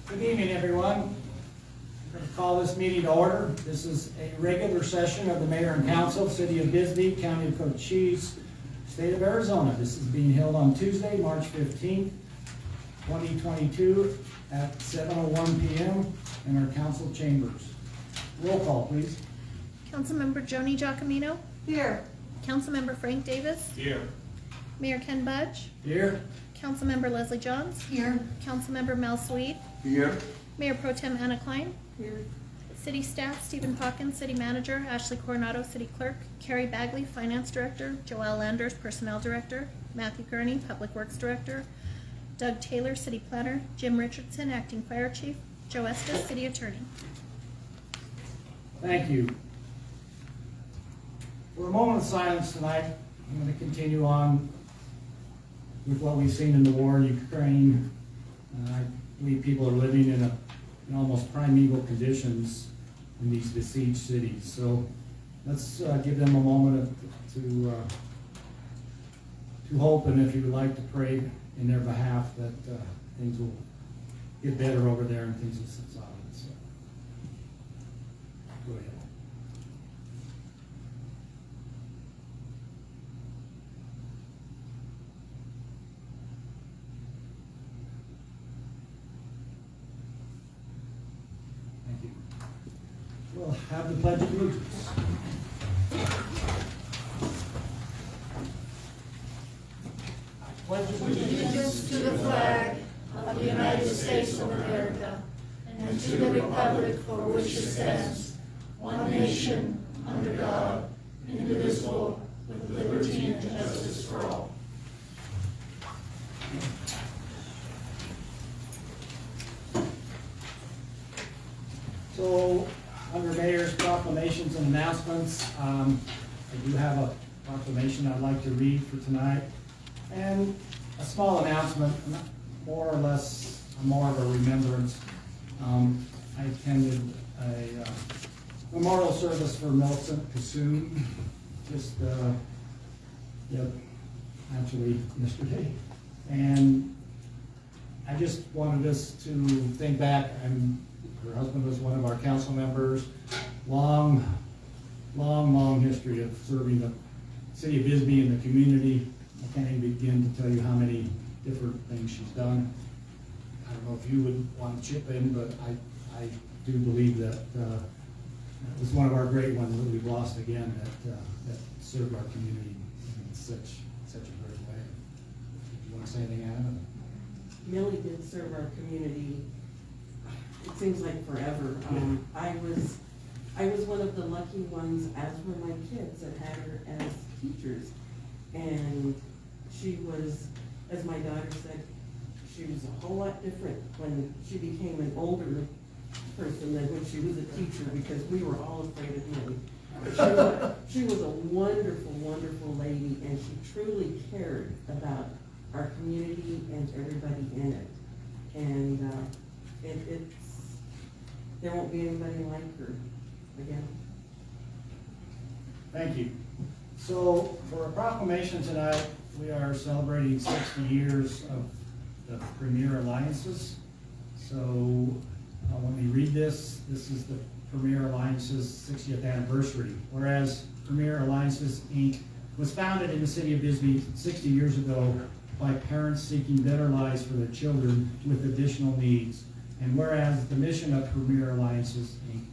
Good evening, everyone. I'm going to call this meeting to order. This is a regular session of the Mayor and Council, City of Bisbee, County of Cochise, State of Arizona. This is being held on Tuesday, March 15th, 2022 at 7:01 p.m. in our council chambers. Roll call, please. Councilmember Joni Giacomino. Here. Councilmember Frank Davis. Here. Mayor Ken Budge. Here. Councilmember Leslie Johns. Here. Councilmember Mel Sweet. Here. Mayor Pro Tem Anna Klein. Here. City Staff Stephen Hawkins, City Manager Ashley Coronado, City Clerk Carrie Bagley, Finance Director Joelle Landers, Personnel Director Matthew Gurney, Public Works Director Doug Taylor, City Planner Jim Richardson, Acting Fire Chief Joe Estes, City Attorney. Thank you. For a moment of silence tonight, I'm going to continue on with what we've seen in the war in Ukraine. I believe people are living in almost primeval conditions in these besieged cities. So let's give them a moment to hope, and if you would like to pray in their behalf, that things will get better over there and things will subside. So, go ahead. Thank you. We'll have the Pledge of Allegiance. Allegiance to the flag of the United States of America and to the republic for which it stands, one nation, under God, indivisible, with liberty and justice for all. So, under Mayor's proclamations and announcements, I do have a proclamation I'd like to read for tonight. And a small announcement, more or less, more of a remembrance. I attended a memorial service for Millicent Cassoon just, actually yesterday. And I just wanted us to think back. Her husband was one of our council members. Long history of serving the city of Bisbee and the community. I can't even begin to tell you how many different things she's done. I don't know if you would want to chip in, but I do believe that it was one of our great ones that we've lost again that served our community in such a great way. Did you want to say anything, Anna? Millie did serve our community, it seems like forever. I was one of the lucky ones, as were my kids, that had her as teachers. And she was, as my daughter said, she was a whole lot different when she became an older person than when she was a teacher, because we were all afraid of Millie. She was a wonderful, wonderful lady, and she truly cared about our community and everybody in it. And there won't be anybody like her again. Thank you. So, for a proclamation tonight, we are celebrating 60 years of the Premier Alliances. So, when we read this, this is the Premier Alliances 60th anniversary. Whereas Premier Alliances, Inc. was founded in the city of Bisbee 60 years ago by parents seeking better lives for their children with additional needs. And whereas the mission of Premier Alliances, Inc.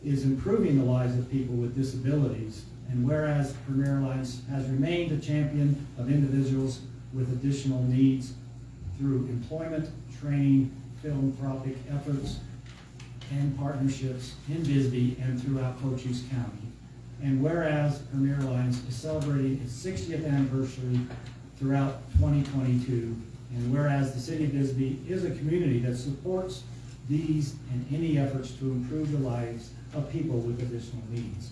is improving the lives of people with disabilities, and whereas Premier Alliance has remained a champion of individuals with additional needs through employment, training, philanthropic efforts, and partnerships in Bisbee and throughout Cochise County. And whereas Premier Alliance is celebrating its 60th anniversary throughout 2022, and whereas the city of Bisbee is a community that supports these and any efforts to improve the lives of people with additional needs.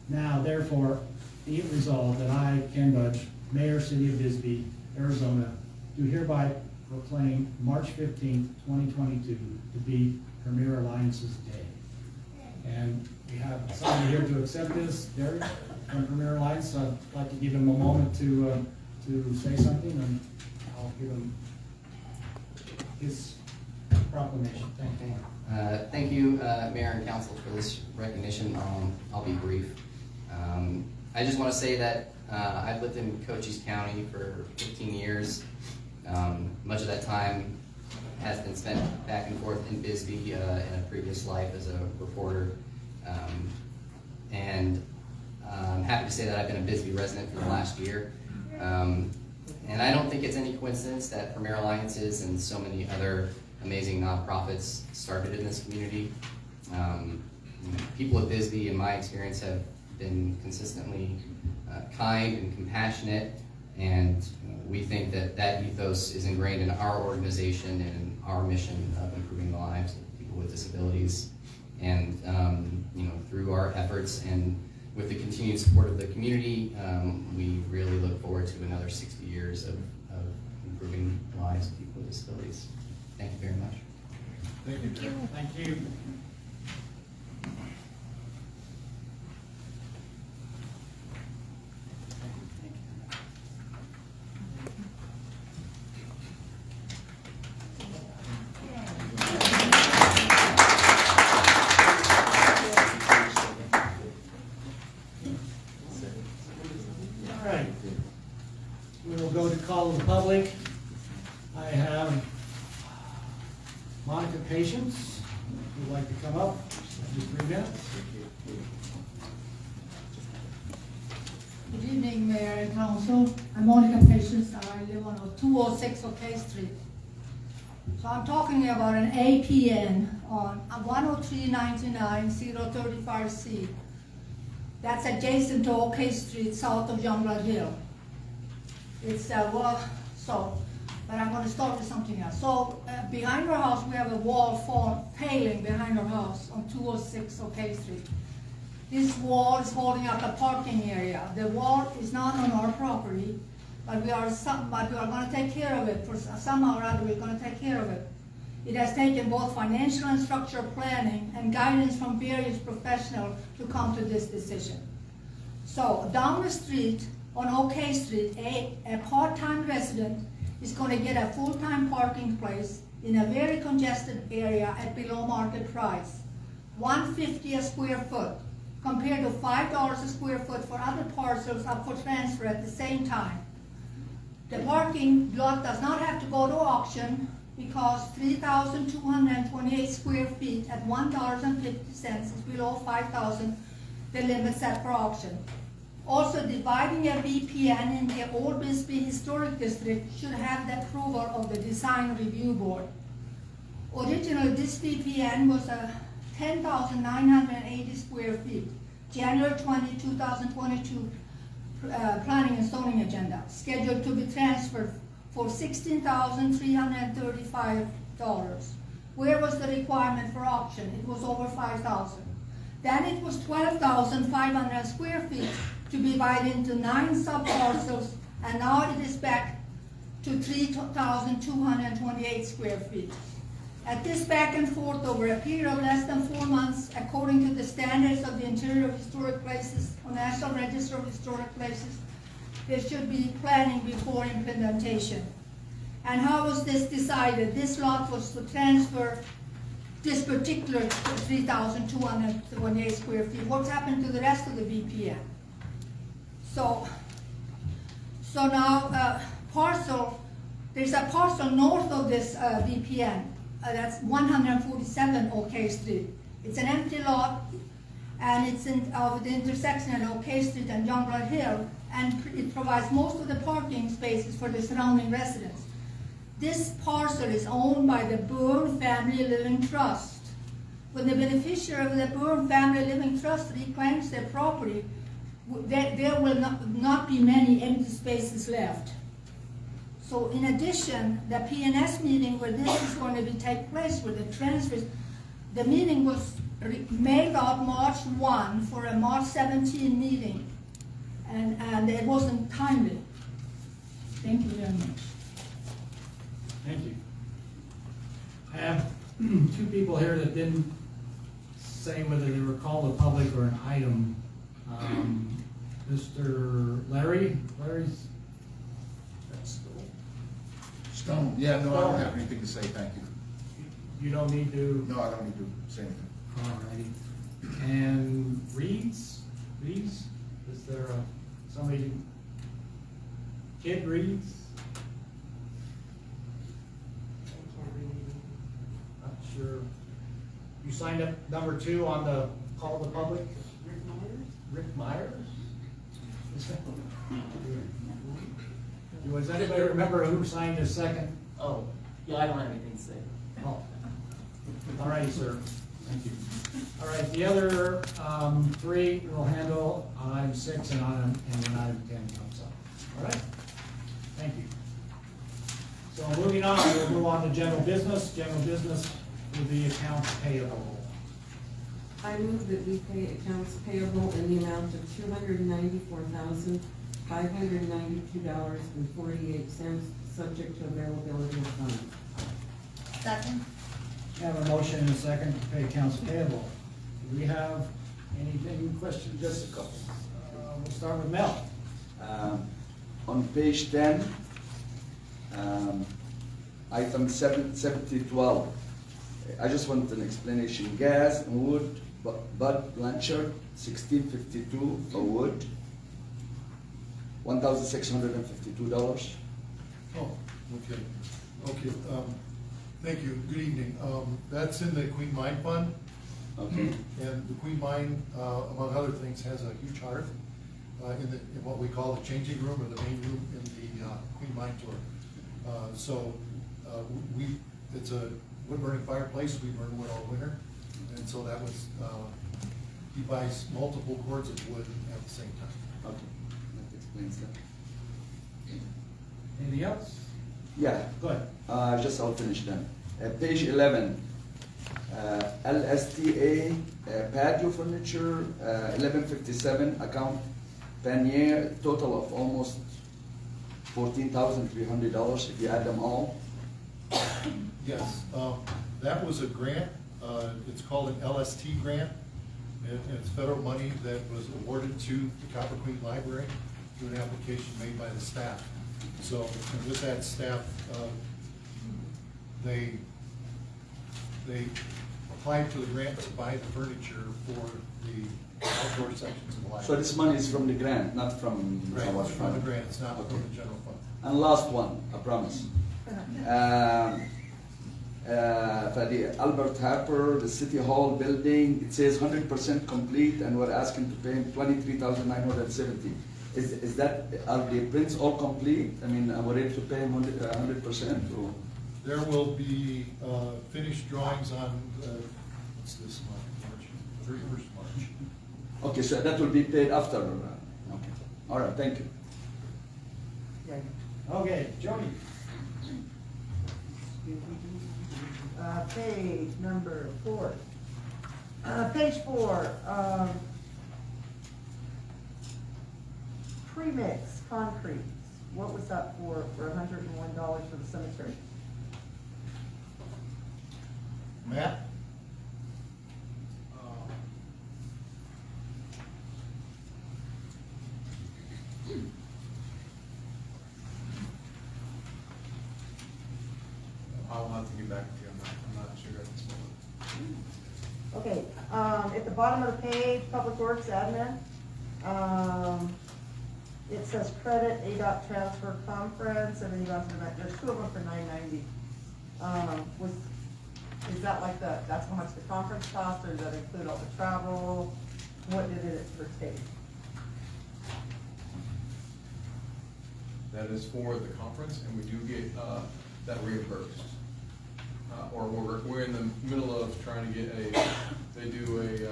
Now, therefore, be it resolved that I, Ken Budge, Mayor, City of Bisbee, Arizona, do hereby proclaim March 15th, 2022 to be Premier Alliances Day. And we have somebody here to accept this. Derek? from Premier Alliance. So I'd like to give him a moment to say something, and I'll give him his proclamation. Thank you. Thank you, Mayor and Council, for this recognition. I'll be brief. I just want to say that I've lived in Cochise County for 15 years. Much of that time has been spent back and forth in Bisbee in a previous life as a reporter. And I'm happy to say that I've been a Bisbee resident for the last year. And I don't think it's any coincidence that Premier Alliances and so many other amazing nonprofits started in this community. People of Bisbee, in my experience, have been consistently kind and compassionate, and we think that that ethos is ingrained in our organization and in our mission of improving the lives of people with disabilities. And through our efforts and with the continued support of the community, we really look forward to another 60 years of improving the lives of people with disabilities. Thank you very much. Thank you. Thank you. All right. We will go to call of the public. I have Monica Patience, who'd like to come up, just 3 minutes. Good evening, Mayor and Council. I'm Monica Patience, and I live on 206 OK Street. So I'm talking about an APN on 10399-035C. That's adjacent to OK Street, south of Youngblood Hill. It's but I'm going to start with something else. So behind our house, we have a wall failing behind our house on 206 OK Street. This wall is holding up a parking area. The wall is not on our property, but we are going to take care of it. Somehow or other, we're going to take care of it. It has taken both financial and structural planning and guidance from various professionals to come to this decision. So down the street, on OK Street, a part-time resident is going to get a full-time parking place in a very congested area at below market price, $150 a square foot, compared to $5 a square foot for other parcels up for transfer at the same time. The parking lot does not have to go to auction because 3,228 square feet at $1.50 is below 5,000, the limit set for auction. Also, dividing a VPN in the Old Bisbee Historic District should have the approval of the Design Review Board. Originally, this VPN was a 10,980 square feet, January 20, 2022 Planning and Zoning Agenda, scheduled to be transferred for $16,335. Where was the requirement for auction? It was over 5,000. Then it was 12,500 square feet to be divided into 9 sub-parcels, and now it is back to 3,228 square feet. At this back and forth over a period of less than 4 months, according to the standards of the Interior of Historic Places or National Register of Historic Places, there should be planning before implementation. And how was this decided? This lot was to transfer this particular 3,228 square feet. What's happened to the rest of the VPN? So now there's a parcel north of this VPN. That's 147 OK Street. It's an empty lot, and it's in the intersection at OK Street and Youngblood Hill, and it provides most of the parking spaces for the surrounding residents. This parcel is owned by the Byrne Family Living Trust. When the beneficiary of the Byrne Family Living Trust reclaims their property, there will not be many empty spaces left. So in addition, the P&S meeting where this is going to take place, where the transfers, the meeting was mailed out March 1 for a March 17 meeting, and it wasn't timely. Thank you very much. Thank you. I have 2 people here that didn't say whether they were called a public or an item. Mr. Larry's, Stone, yeah, no, I don't have anything to say, thank you. you don't need to, No, I don't need to say anything. alrighty. And Reed's, is there somebody, Kid Reed's? I can't read it. Not sure. You signed up number 2 on the call to the public? Rick Myers? Rick Myers? Is that- Does anybody remember who signed the second? Oh, yeah, I don't have anything to say. Oh. All righty, sir. Thank you. All right, the other 3 we'll handle on item 6 and when item 10 comes up. All right? Thank you. So moving on, we'll move on to general business. General business will be accounts payable. I move that we pay accounts payable in the amount of $294,592.48, subject to availability of funds. Second. We have a motion and a second to pay accounts payable. Do we have any questions? Just a couple. We'll start with Mel. On page 10, item 7012, I just want an explanation. Gas and wood, Bud Blanchard, 1652 for wood, $1,652. Oh, okay, thank you, good evening. That's in the Queen Mine Fund, Okay, and the Queen Mine, among other things, has a huge hearth in what we call the changing room, or the main room in the Queen Mine tour. It's a wood-burning fireplace, we burn wood all winter, and so that was, he buys multiple cords of wood at the same time. okay, that explains that. Anything else? Yeah, Go ahead. I'll finish then. Page 11, LSTA patio furniture, 1157, account Panier, total of almost $14,300 if you add them all. Yes, that was a grant, it's called an LST grant. It's federal money that was awarded to the Copper Queen Library through an application made by the staff. So, and with that staff, they applied for the grant to buy the furniture for the outdoor sections of the library. So this money is from the grant, not from Right, our it's from the fund. grant, it's not from Okay. the general fund. And last one, I promise. For the Albert Harper, the City Hall building, it says 100% complete, and we're asking to pay him $23,970. Is that, are the prints all complete? I mean, are we ready to pay him 100%? Or? There will be finished drawings on, what's this month, March, 31st March. Okay, so that will be paid after. Okay. All right, thank you. Okay, Jody. Page number 4. Page 4, premix concrete. What was that for $101 for the cemetery? Matt? I'll have to get back to you on that, I'm not sure at this moment. Okay, at the bottom of the page, Public Works Admin, it says credit, ADOT transfer conference, and then you go to the next, there's 2 of them for $990. Is that like that's how much the conference cost, or does that include all the travel? What did it pertain? That is for the conference, and we do get that reimbursed. Or we're in the middle of trying to get they do where you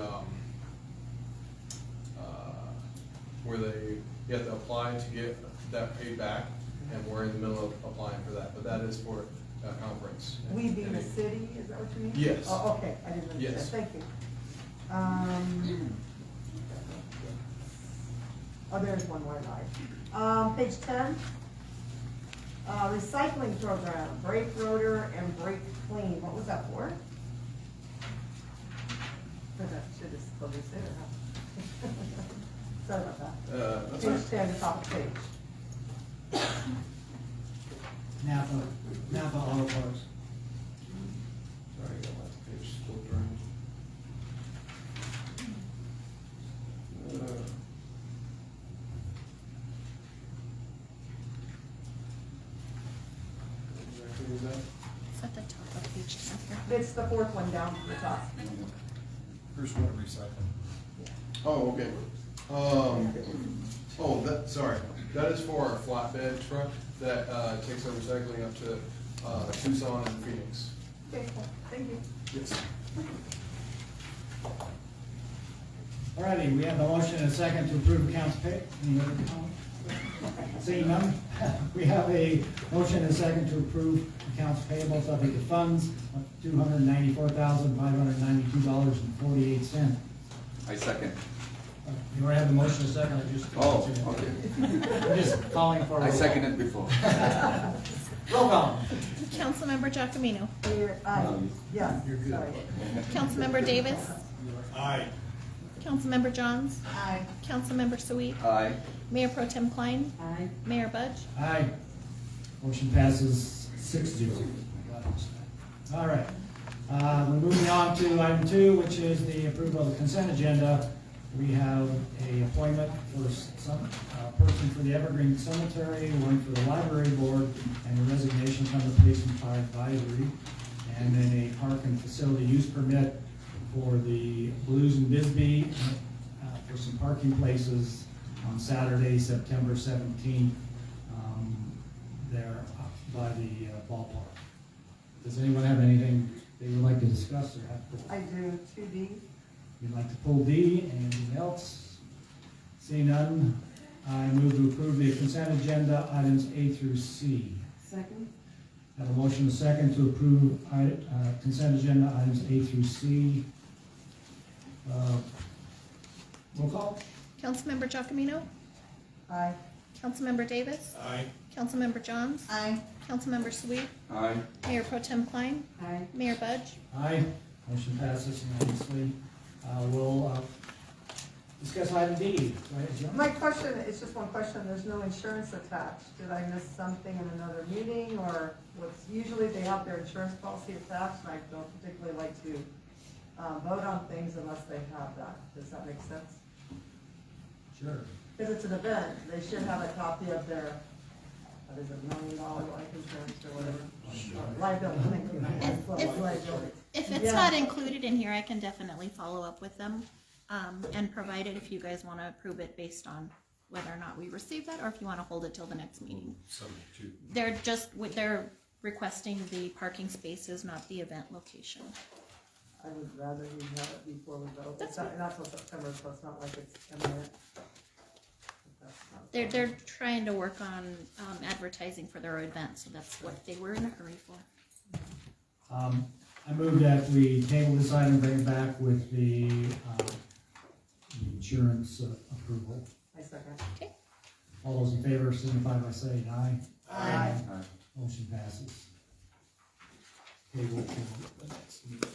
have to apply to get that paid back, and we're in the middle of applying for that, but that is for a conference. We being the city, is that what you mean? Yes. Oh, okay, I didn't understand, Yes. thank you. Oh, there's one more line. Page 10, recycling program, brake rotor and brake clean, what was that for? That should have still be said, huh? Sorry about that. That's Page fine. 10, top of page. Napa Auto Parts. Sorry, I got last page flipped around. Exactly is that? It's at the top of page 10 here. It's the fourth one down from the top. First one, recycling. Oh, okay. Oh, sorry, that is for our flatbed truck that, takes our recycling up to, Tucson and Phoenix. Okay, cool. Thank you. Yes. Alrighty, we have a motion and a second to approve accounts paid. Any other comment? Seeing none, we have a motion and a second to approve accounts payable subject to funds of $294,592.48. I second. You already have the motion and a second, I just. Oh, okay. I'm just calling for. a I roll second it before. Roll call. Councilmember Giacomino. Yes, You're good. sorry. Councilmember Davis. Aye. Councilmember Johns. Aye. Councilmember Sweet. Aye. Mayor Pro Tem Klein. Aye. Mayor Budge. Aye. Motion passes 6-0. All right. We're moving on to item 2, which is the approval of the consent agenda. We have a appointment for some person for the Evergreen Cemetery, one for the Library Board, and a resignation from the Police and Fire Advisory, and then a park and facility use permit for the Blues and Bisbee for some parking places on Saturday, September 17th, there by the ballpark. Does anyone have anything they would like to discuss or have? I do 2D. You'd like to pull D, anything else? Seeing none, I move to approve the consent agenda items A through C. Second? Have a motion and a second to approve consent agenda items A through C. Roll call? Councilmember Giacomino. Aye. Councilmember Davis. Aye. Councilmember Johns. Aye. Councilmember Sweet. Aye. Mayor Pro Tem Klein. Aye. Mayor Budge. Aye. Motion passes unanimously. We'll discuss item D. Go ahead, Jim. My question, it's just one question, there's no insurance attached. Did I miss something in another meeting, or what's, usually they have their insurance policy attached, and I don't particularly like to vote on things unless they have that. Does that make sense? Sure. Because it's an event, they should have a copy of their, what is it, $1 million life insurance or whatever. Liability, thank you. Liability. If it's Yeah. not included in here, I can definitely follow up with them and provide it if you guys want to approve it based on whether or not we receive that, or if you want to hold it till the next meeting. They're requesting the parking spaces, not the event location. I would rather you have it before we vote. That's It's not till September, so it's not like it's imminent. They're trying to work on advertising for their event, so that's what they were in a hurry for. I move that we table this item, bring it back with the insurance approval. I second. Okay. All those in favor signify by saying aye. Aye. Motion passes. Okay, we'll table the next meeting.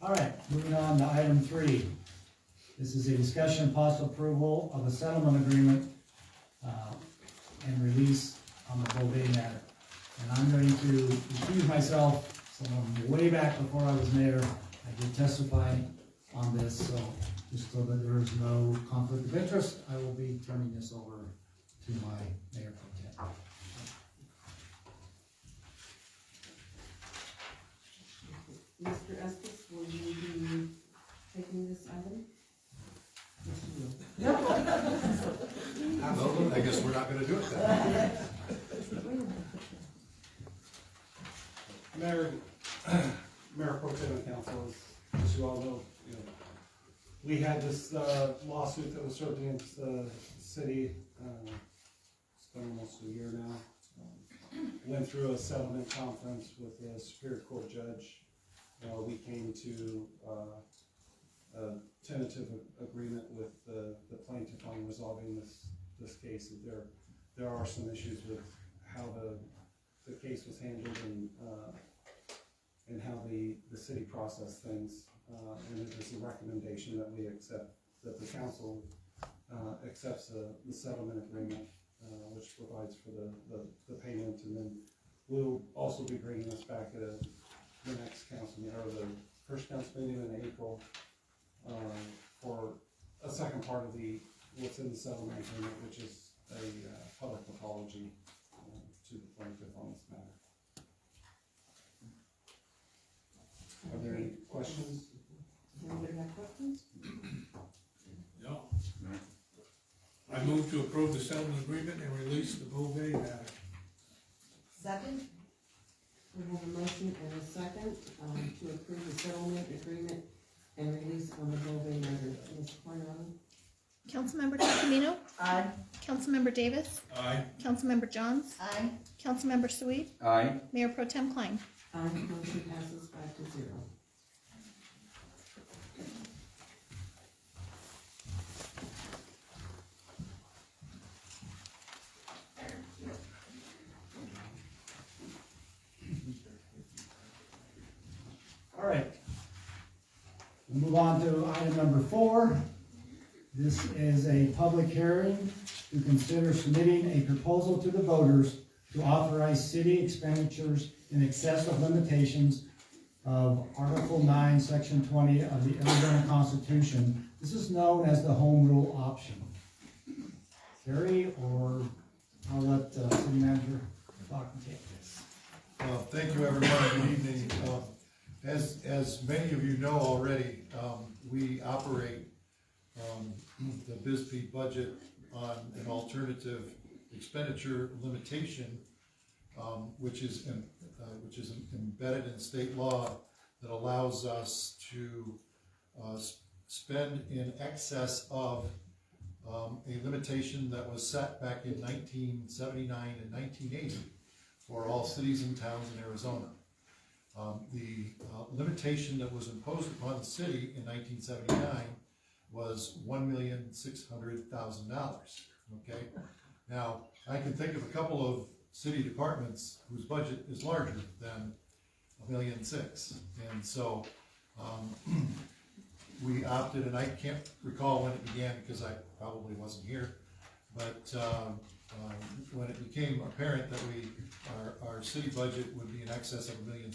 All right, moving on to item 3. This is a discussion and possible approval of a settlement agreement and release on the Beauvais matter. And I'm going to recuse myself from way back before I was mayor. I did testify on this, so just so that there is no conflict of interest, I will be turning this over to my mayor pro tem. Mr. Estes, will you be taking this item? I guess we're not gonna do it then. Mayor Pro Tem and Council, as you all know, we had this lawsuit that was served against the city. It's been almost a year now. Went through a settlement conference with the Superior Court judge. We came to a tentative agreement with the plaintiff on resolving this case. There are some issues with how the case was handled and how the city processed things. And it is a recommendation that we accept that the council accepts the settlement agreement, which provides for the payment, and then we'll also be bringing this back at the next council meeting, or the first council meeting in April, for a second part of what's in the settlement agreement, which is a public apology to the plaintiff on this matter. Are there any questions? Anybody have questions? No. I move to approve the settlement agreement and release the Beauvais matter. Second? We have a motion and a second, to approve the settlement agreement and release on the Beauvais matter. Mr. Coronado? Councilmember Takamino? Aye. Councilmember Davis? Aye. Councilmember Johns? Aye. Councilmember Sweet? Aye. Mayor Pro Tem Klein? Aye, motion passes 5-0. All right. We'll move on to item number 4. This is a public hearing to consider submitting a proposal to the voters to authorize city expenditures in excess of limitations of Article 9, Section 20 of the Arizona Constitution. This is known as the home rule option. Terry, or I'll let City Manager Lockland take this. Thank you, everyone. Good evening. As many of you know already, we operate the BISP budget on an alternative expenditure limitation, which is embedded in state law that allows us to spend in excess of a limitation that was set back in 1979 and 1980 for all cities and towns in Arizona. The limitation that was imposed upon the city in 1979 was $1,600,000. Okay, now I can think of a couple of city departments whose budget is larger than $1.6 million, and so we opted, and I can't recall when it began because I probably wasn't here, but when it became apparent that our city budget would be in excess of $1.6 million,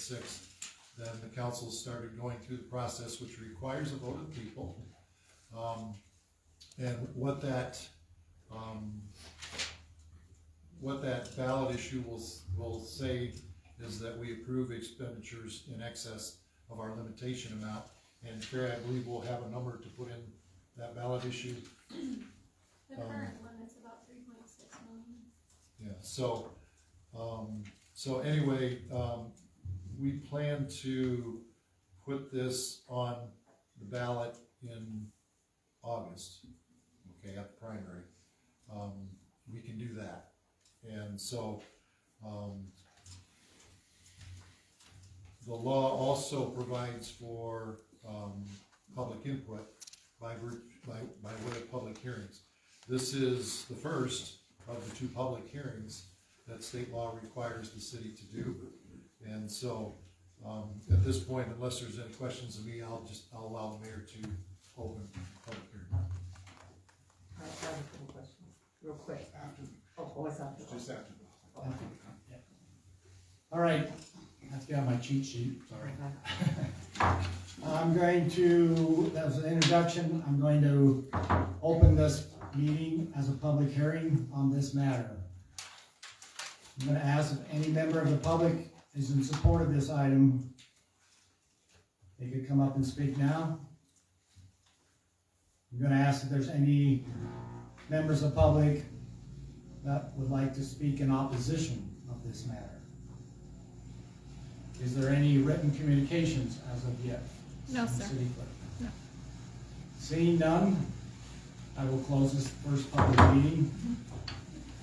then the council started going through the process, which requires a vote of the people. And what that ballot issue will say is that we approve expenditures in excess of our limitation amount. And Carrie, I believe we'll have a number to put in that ballot issue. The current limit's about 3.6 million. Yeah, so anyway, we plan to put this on the ballot in August, okay, at the primary. We can do that. And so, the law also provides for, public input by way of public hearings. This is the first of the 2 public hearings that state law requires the city to do. And so, at this point, unless there's any questions of me, I'll allow the mayor to open the public hearing. I have a couple questions, real quick. Oh, it's after. Just after. All right, I have to get on my cheat sheet, sorry. Okay. That was an introduction, I'm going to open this meeting as a public hearing on this matter. I'm going to ask if any member of the public is in support of this item. They could come up and speak now. I'm going to ask if there's any members of the public that would like to speak in opposition of this matter. Is there any written communications as of yet? No, from the sir. city clerk? No. Seeing none, I will close this first public meeting.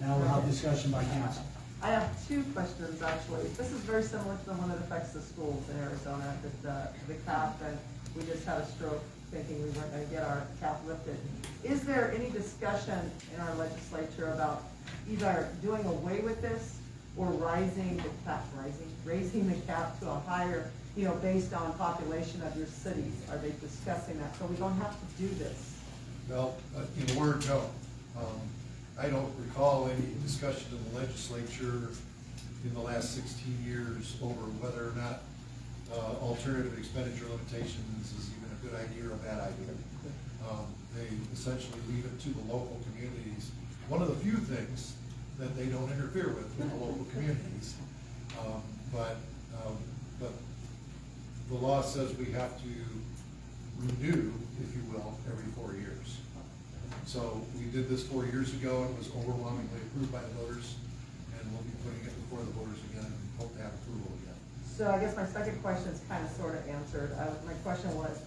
Now we'll have discussion by council. I have 2 questions, actually. This is very similar to the one that affects the schools in Arizona, the cap, and we just had a stroke thinking we weren't gonna get our cap lifted. Is there any discussion in our legislature about either doing away with this or raising the cap to a higher, based on population of your cities? Are they discussing that? So we don't have to do this Well, in a word, no. I don't recall any discussion in the legislature in the last 16 years over whether or not alternative expenditure limitations is even a good idea or a bad idea. They essentially leave it to the local communities. One of the few things that they don't interfere with the local communities. But the law says we have to renew, if you will, every 4 years. So we did this 4 years ago, it was overwhelmingly approved by the voters, and we'll be putting it before the voters again, and hope to have approval again. So I guess my second question is kind of sort of answered. My question was,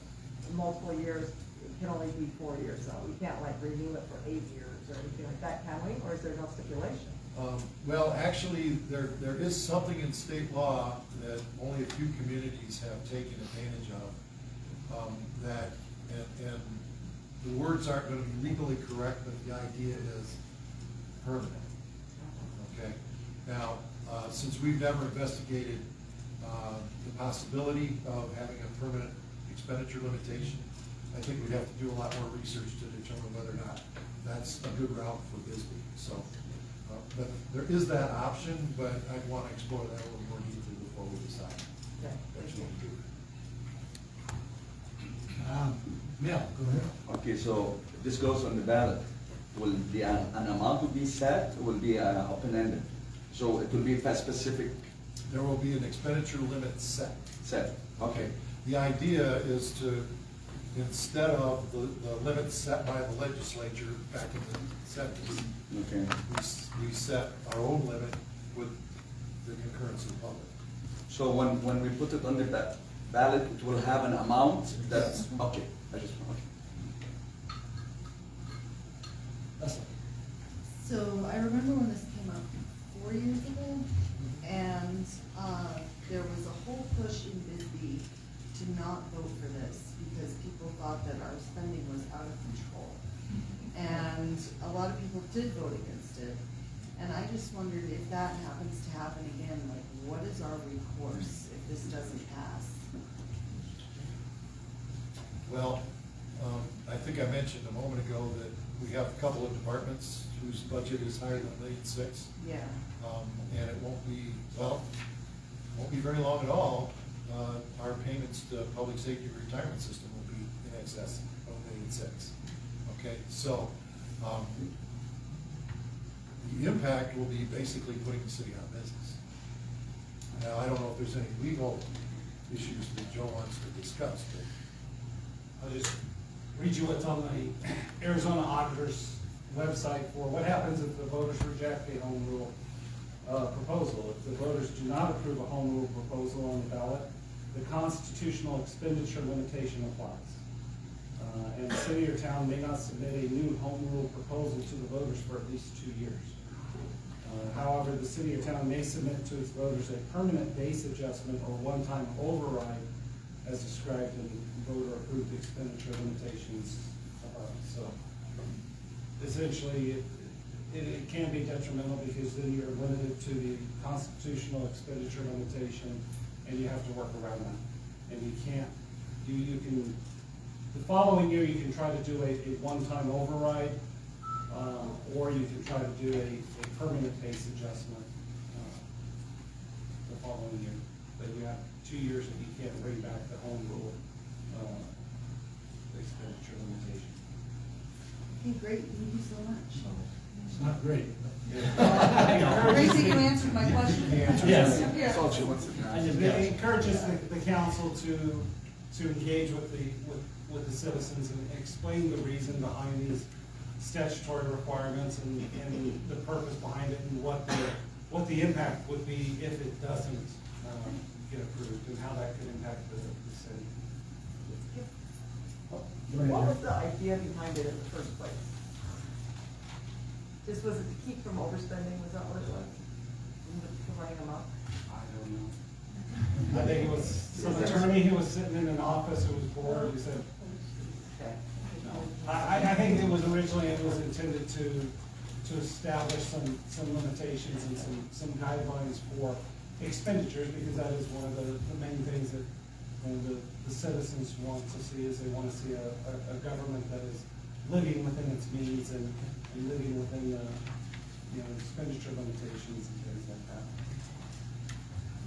multiple years, it can only be 4 years though. We can't like renew it for 8 years or anything like that, can we? Or is there no stipulation? Well, actually, there is something in state law that only a few communities have taken advantage of, and the words aren't going to be legally correct, but the idea is permanent. Okay? Now, since we've never investigated the possibility of having a permanent expenditure limitation, I think we'd have to do a lot more research to determine whether or not that's a good route for Bisbee. So, but there is that option, but I'd want to explore that a little more deeply before we decide. Okay. That's what we do. Mel, go ahead. Okay, so this goes on the ballot. Will the, an amount will be set, or will be open-ended? So it will be a specific There will be an expenditure limit set. set, okay. The idea is to, instead of the limits set by the legislature back in the 70s, Okay. we set our own limit with the concurrence of the public. So when we put it on the ballot, it will have an amount that's, okay, okay. So I remember when this came up 4 years ago, and there was a whole push in Bisbee to not vote for this because people thought that our spending was out of control. And a lot of people did vote against it. And I just wondered if that happens to happen again, like what is our recourse if this doesn't pass? Well, I think I mentioned a moment ago that we have a couple of departments whose budget is higher than $1.6 million. Yeah. And it won't be, well, won't be very long at all. Our payments to public safety retirement system will be in excess of $1.6 million. Okay, so the impact will be basically putting the city out of business. Now, I don't know if there's any legal issues that Joe wants to discuss, but I'll just read you what's on the Arizona Auditor's website for what happens if the voters reject a home rule proposal. If the voters do not approve a home rule proposal on the ballot, the constitutional expenditure limitation applies. And the city or town may not submit a new home rule proposal to the voters for at least 2 years. However, the city or town may submit to its voters a permanent base adjustment or one-time override as described in voter-approved expenditure limitations. So essentially, it can be detrimental because then you're limited to the constitutional expenditure limitation and you have to work around that. And you can't, you can, the following year you can try to do a one-time override, or you can try to do a permanent base adjustment the following year. But you have 2 years that you can't bring back the home rule expenditure limitation. Okay, great, thank you so much. It's not great. Great that you answered my question. Yes. Yeah. That's all she wants to I know. just- It encourages the council to engage with the citizens and explain the reason behind these statutory requirements and the purpose behind it and what the impact would be if it doesn't get approved and how that could impact the city. What was the idea behind it in the first place? Just was it to keep from overspending, was that what it was? To running them up? I don't know. I think it was some attorney who was sitting in an office who was bored, who said, Okay. no. I think it was originally, it was intended to establish some limitations and some guidelines for expenditures, because that is one of the main things that the citizens want to see, is they want to see a government that is living within its means and living within the, expenditure limitations and things like that.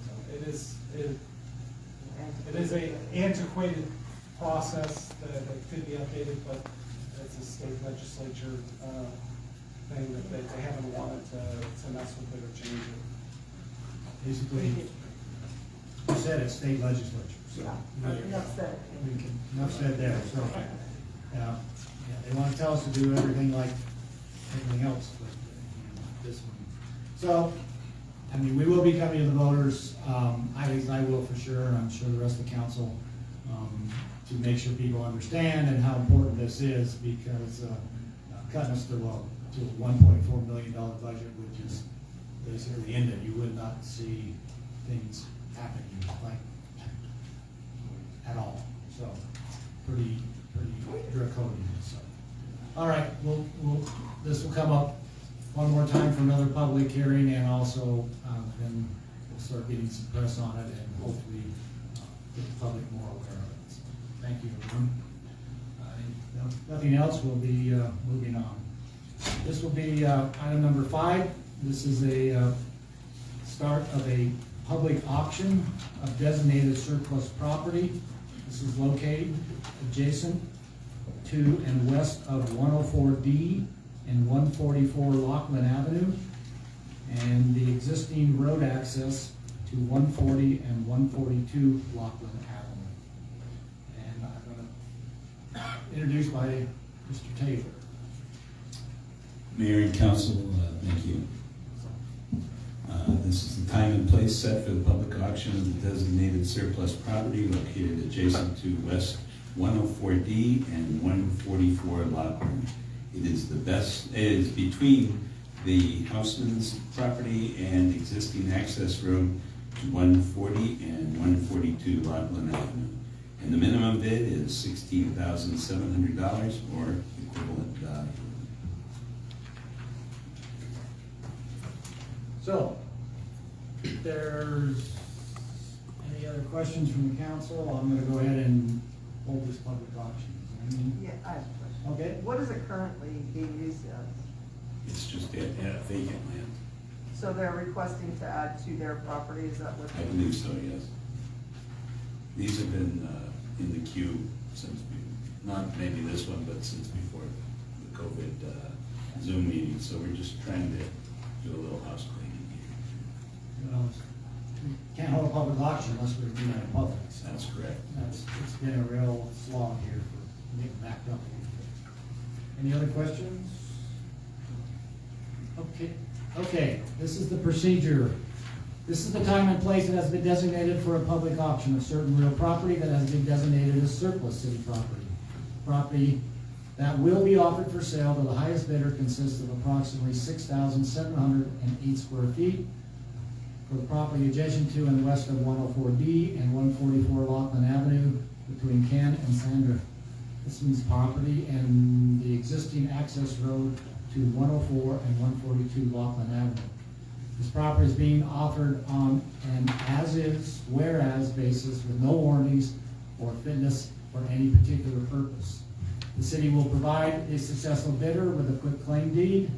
So it is a antiquated process that could be updated, but it's a state legislature, thing that they haven't wanted to mess with it or change it. Basically, you said it's state legislature, so. Enough said. Enough said there, so, yeah, they want to tell us to do everything like everything else, but this one. So, I mean, we will be coming to the voters, at least I will for sure, and I'm sure the rest of the council, to make sure people understand and how important this is, because cutting us to a $1.4 million budget would just basically end it. You would not see things happening like at all. So pretty draconian. So, all right, this will come up one more time for another public hearing, and also then we'll start getting some press on it, and hopefully get the public more aware of it. So, thank you, everyone. If nothing else, we'll be moving on. This will be item number 5. This is a start of a public auction of designated surplus property. This is located adjacent to and west of 104D and 144 Lockland Avenue, and the existing road access to 140 and 142 Lockland Avenue. And I'm going to introduce by Mr. Taylor. Mayor and council, thank you. This is the time and place set for the public auction of the designated surplus property located adjacent to West 104D and 144 Lockland. It is between the Houseman's property and existing access road to 140 and 142 Lockland Avenue. And the minimum bid is $16,700 or equivalent value. So, if there's any other questions from the council, I'm going to go ahead and hold this public auction. Yeah, I have a question. Okay. What is it currently being used as? It's just vacant land. So they're requesting to add to their property, is that what? I believe so, yes. These have been in the queue since, not maybe this one, but since before the COVID Zoom meeting, so we're just trying to do a little house cleaning here. We can't hold a public auction unless we're doing it in public. So That's correct. it's been a real slog here for getting backed up. Any other questions? Okay, this is the procedure. This is the time and place that has been designated for a public auction of certain real property that has been designated as surplus city property. Property that will be offered for sale to the highest bidder consists of approximately 6,708 square feet for the property adjacent to and west of 104D and 144 Lockland Avenue between Ken and Sandra. This means property and the existing access road to 104 and 142 Lockland Avenue. This property is being offered on an as-is, whereas basis with no warranties or fitness for any particular purpose. The city will provide a successful bidder with a quick claim deed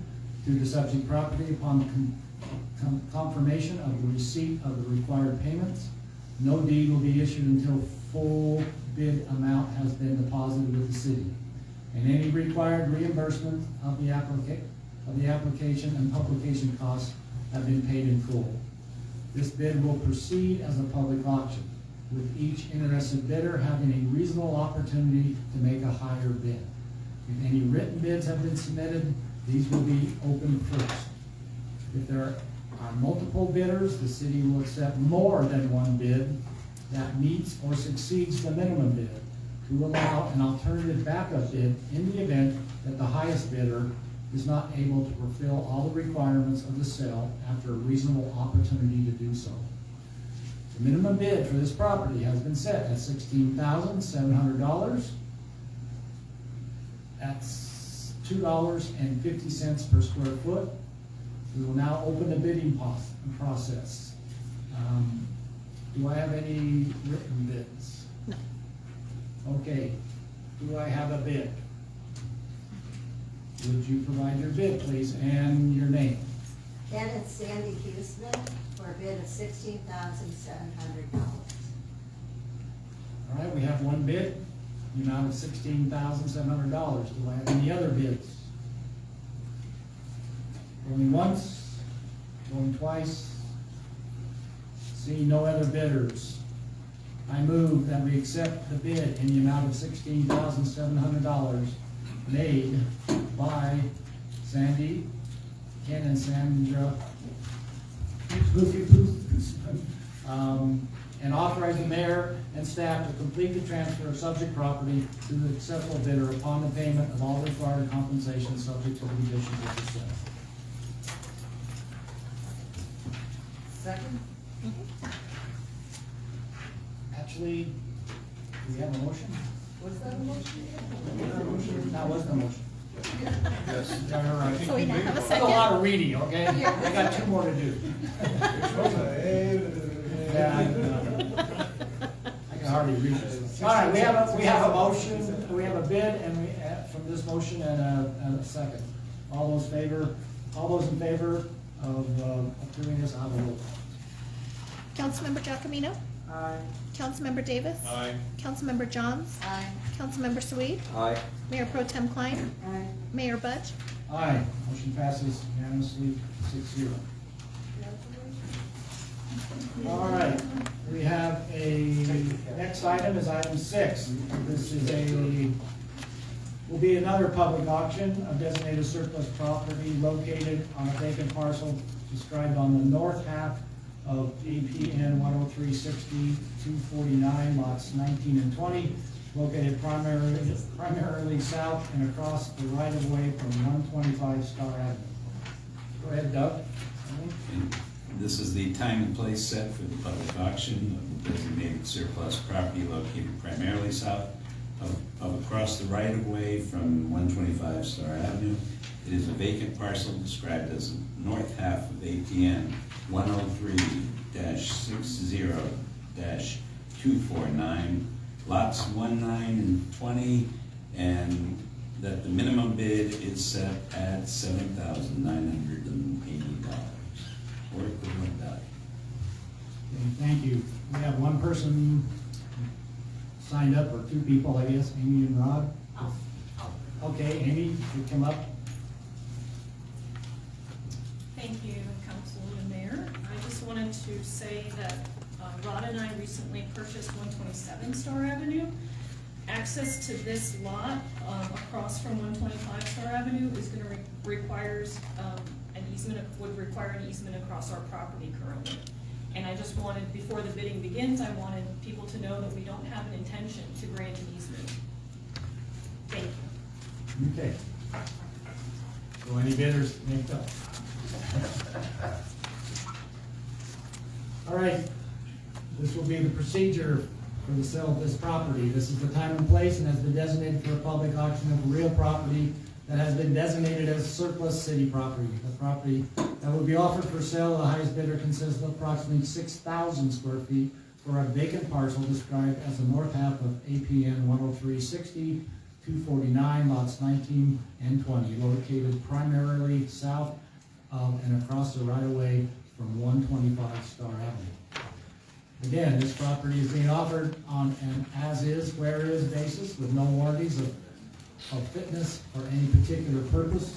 to the subject property upon confirmation of the receipt of the required payments. No deed will be issued until full bid amount has been deposited with the city, and any required reimbursement of the application and publication costs have been paid in full. This bid will proceed as a public auction, with each interested bidder having a reasonable opportunity to make a higher bid. If any written bids have been submitted, these will be opened first. If there are multiple bidders, the city will accept more than one bid that meets or succeeds the minimum bid to allow an alternative backup bid in the event that the highest bidder is not able to fulfill all the requirements of the sale after a reasonable opportunity to do so. The minimum bid for this property has been set at $16,700. That's $2.50 per square foot. We will now open the bidding process. Do I have any written bids? No. Okay. Do I have a bid? Would you provide your bid, please, and your name? Ken and Sandy Huesman for a bid of $16,700. All right, we have one bid, the amount of $16,700. Do I have any other bids? Going once, going twice. Seeing no other bidders, I move that we accept the bid in the amount of $16,700 made by Sandy, Ken and Sandra, and authorize the mayor and staff to complete the transfer of subject property to the acceptable bidder upon the payment of all required compensation subject to the conditions of the sale. Second? Actually, do we have a motion? Was that a motion? That was the motion. Yes. All right. So we now have a That's a lot second. of reading, okay? I got two more to do. Yeah, I can hardly read this. All right, we have a motion, we have a bid, and we, from this motion and a second. All those in favor of approving this, I'll vote. Councilmember Giacomino, Aye. Councilmember Davis, Aye. Councilmember Johns, Aye. Councilmember Sweet, Aye. Mayor Pro Tem Klein, Aye. Mayor Budge. Aye, motion passes unanimously 6-0. All right, we have next item is item 6. This is will be another public auction of designated surplus property located on a vacant parcel described on the north half of APN 10360-249, lots 19 and 20, located primarily south and across the right-of-way from 125 Star Avenue. Go ahead, Doug. And this is the time and place set for the public auction of the designated surplus property located primarily south of across the right-of-way from 125 Star Avenue. It is a vacant parcel described as the north half of APN 103-60-249, lots 19 and 20, and that the minimum bid is set at $7,980 or equivalent value. Okay, thank you. We have one person signed up, or two people, I guess, Amy and Rod. Okay, Amy, you come up. Thank you, Council and Mayor. I just wanted to say that Rod and I recently purchased 127 Star Avenue. Access to this lot across from 125 Star Avenue is going to requires an easement, would require an easement across our property currently. And I just wanted, before the bidding begins, I wanted people to know that we don't have an intention to grant an easement. Thank you. Okay. So any bidders, make up. All right, this will be the procedure for the sale of this property. This is the time and place and has been designated for a public auction of real property that has been designated as surplus city property. The property that will be offered for sale, the highest bidder consists of approximately 6,000 square feet for a vacant parcel described as the north half of APN 10360-249, lots 19 and 20, located primarily south of and across the right-of-way from 125 Star Avenue. Again, this property is being offered on an as-is, where-is basis with no warranties of fitness or any particular purpose.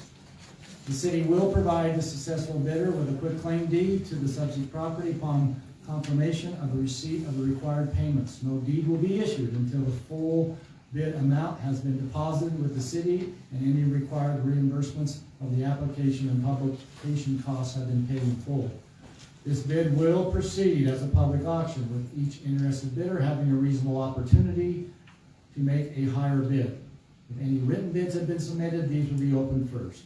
The city will provide the successful bidder with a quitclaim deed to the subject property upon confirmation of the receipt of the required payments. No deed will be issued until the full bid amount has been deposited with the city and any required reimbursements of the application and publication costs have been paid in full. This bid will proceed as a public auction with each interested bidder having a reasonable opportunity to make a higher bid. If any written bids have been submitted, these will be opened first.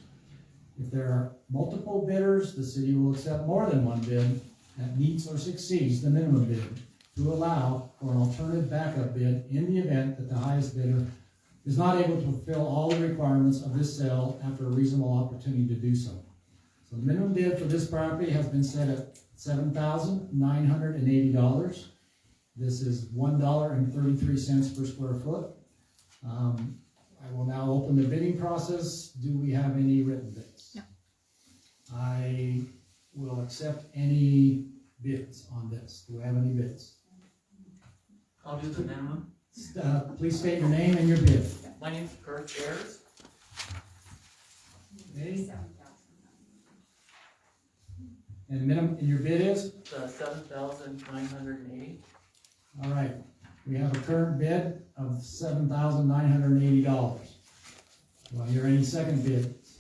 If there are multiple bidders, the city will accept more than one bid that meets or succeeds the minimum bid to allow for an alternative backup bid in the event that the highest bidder is not able to fulfill all the requirements of this sale after a reasonable opportunity to do so. So the minimum bid for this property has been set at $7,980. This is $1.33 per square foot. I will now open the bidding process. Do we have any written bids? No. I will accept any bids on this. Do we have any bids? I'll do the minimum. Please state your name and your bid. My name's Kurt Ayers. Okay. And minimum, and your bid is? $7,980. All right, we have a current bid of $7,980. Do I hear any second bids?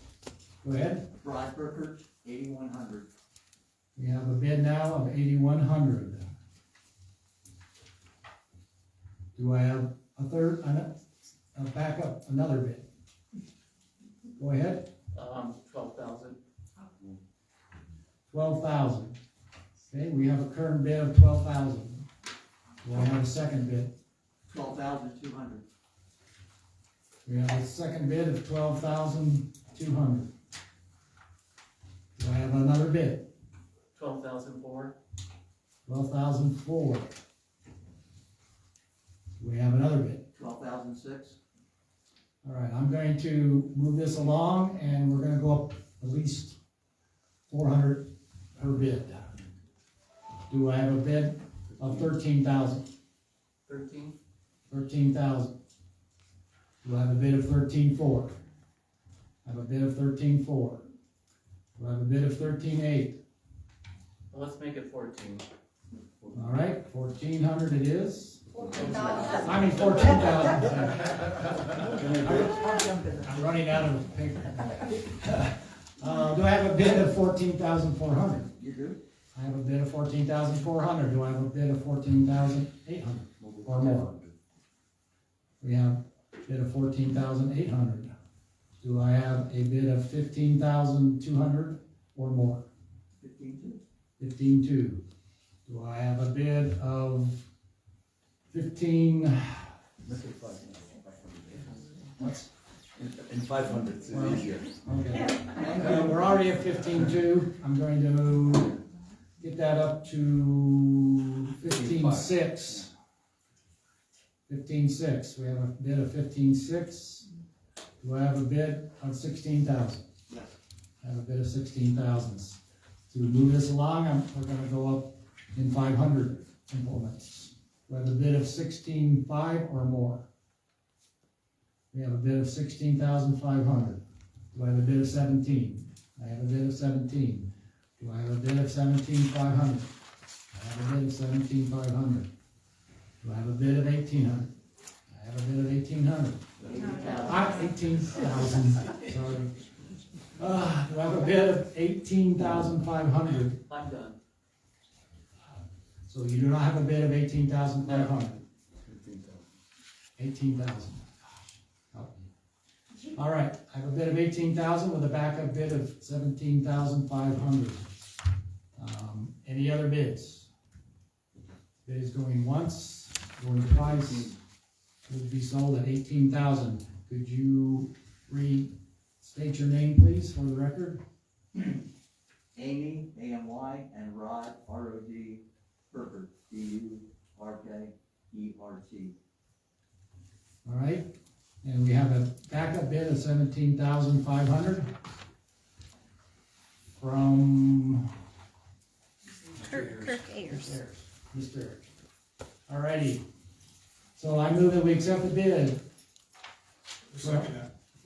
Go ahead. Rod Burkert, 8,100. We have a bid now of $8,100. Do I have a third, a backup, another bid? Go ahead. 12,000. 12,000. Okay, we have a current bid of 12,000. Do I have a second bid? 12,200. We have a second bid of 12,200. Do I have another bid? 12,004. 12,004. Do we have another bid? 12,006. All right, I'm going to move this along, and we're gonna go up at least 400 per bid. Do I have a bid of 13,000? 13. 13,000. Do I have a bid of 13,400? I have a bid of 13,400. Do I have a bid of 13,800? Well, let's make it 14. All right, 1,400 it is. 14,000. I mean, 14,000. I'm running out of paper. Do I have a bid of 14,400? You do? I have a bid of 14,400. Do I have a bid of 14,800 or more? We have a bid of 14,800. Do I have a bid of 15,200 or more? 15,200. 15,200. Do I have a bid of 15? What's? In 500, it's Well, easier. Okay. We're already at 15,200. I'm going to get that up to 15,600. 15,600. We have a bid of 15,600. Do I have a bid of 16,000? Yes. I have a bid of 16,000. To move this along, we're gonna go up in 500 implements. We have a bid of 16,500 or more. We have a bid of 16,500. Do I have a bid of 17? I have a bid of 17. Do I have a bid of 17,500? I have a bid of 17,500. Do I have a bid of 1,800? I have a bid of 1,800. 18,000, sorry. Do I have a bid of 18,500? I'm done. So you do not have a bid of 18,500? 18,000. All right, I have a bid of 18,000 with a backup bid of 17,500. Any other bids? Bids going once, going twice, would be sold at 18,000. Could you restate your name, please, for the record? Amy, A-M-Y, and Rod, R-O-D, Burkert, B-U-R-K-E-R-T. All right, and we have a backup bid of 17,500 from Kirk Ayers. Mr. Ayers. All righty, so I move that we accept the bid. Second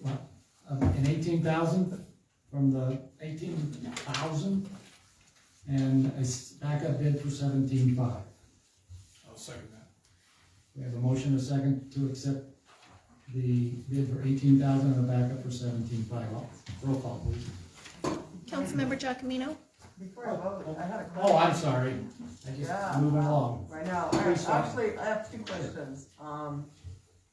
that. An 18,000 from the 18,000 and a backup bid for 17,500. I'll second that. We have a motion, a second, to accept the bid for 18,000 and a backup for 17,500. Roll call, please. Councilmember Giacomino, Before I vote, I had a question. Oh, I'm sorry. I Yeah, just moving along. I know. Please stop. Actually, I have two questions.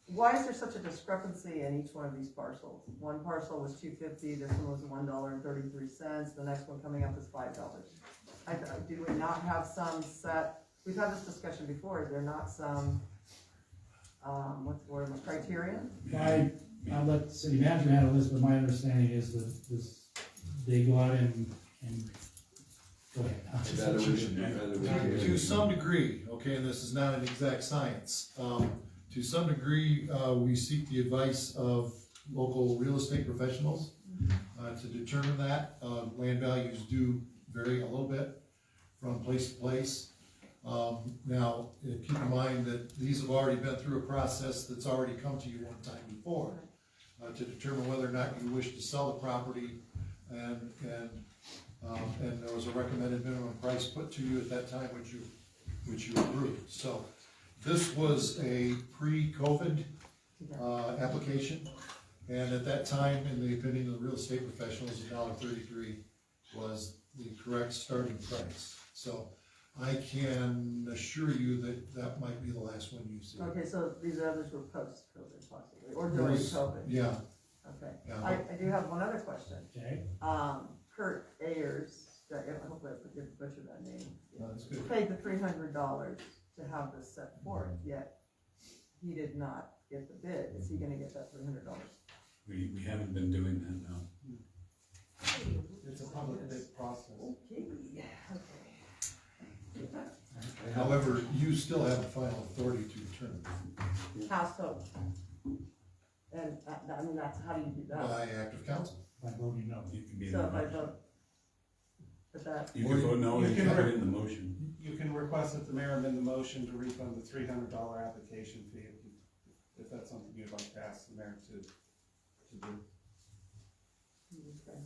Why is there such a discrepancy in each one of these parcels? One parcel was $2.50, this one was $1.33, the next one coming up is $5. Do we not have some set, we've had this discussion before, is there not some, what's the word, criterion? I'll let the city manager handle this, but my understanding is that they go out and go ahead. To some degree, okay, and this is not an exact science, To some degree, we seek the advice of local real estate professionals to determine that. Land values do vary a little bit from place to place. Now, keep in mind that these have already been through a process that's already come to you one time before to determine whether or not you wish to sell the property, and there was a recommended minimum price put to you at that time, which you approved. So this was a pre-COVID application, and at that time, in the opinion of the real estate professionals, $1.33 was the correct starting price. So I can assure you that that might be the last one you see. Okay, so these others were post-COVID possibly, or during COVID? Yeah. Okay. Yeah. I do have one other question. Okay. Kurt Ayers, hopefully I didn't butcher that name. No, that's good. Paid the $300 to have this set forth, yet he did not get the bid. Is he gonna get that $300? We haven't been doing that now. It's a public bid process. Okay. However, you still have the final authority to determine How so? And, I mean, that's, how do you do that? by act of council. By voting no. You can be in So the if I motion. vote, but that, You can vote no You and can have it re- in the motion. You can request that the mayor amend the motion to refund the $300 application fee if that's something you'd like to ask the mayor to do. okay.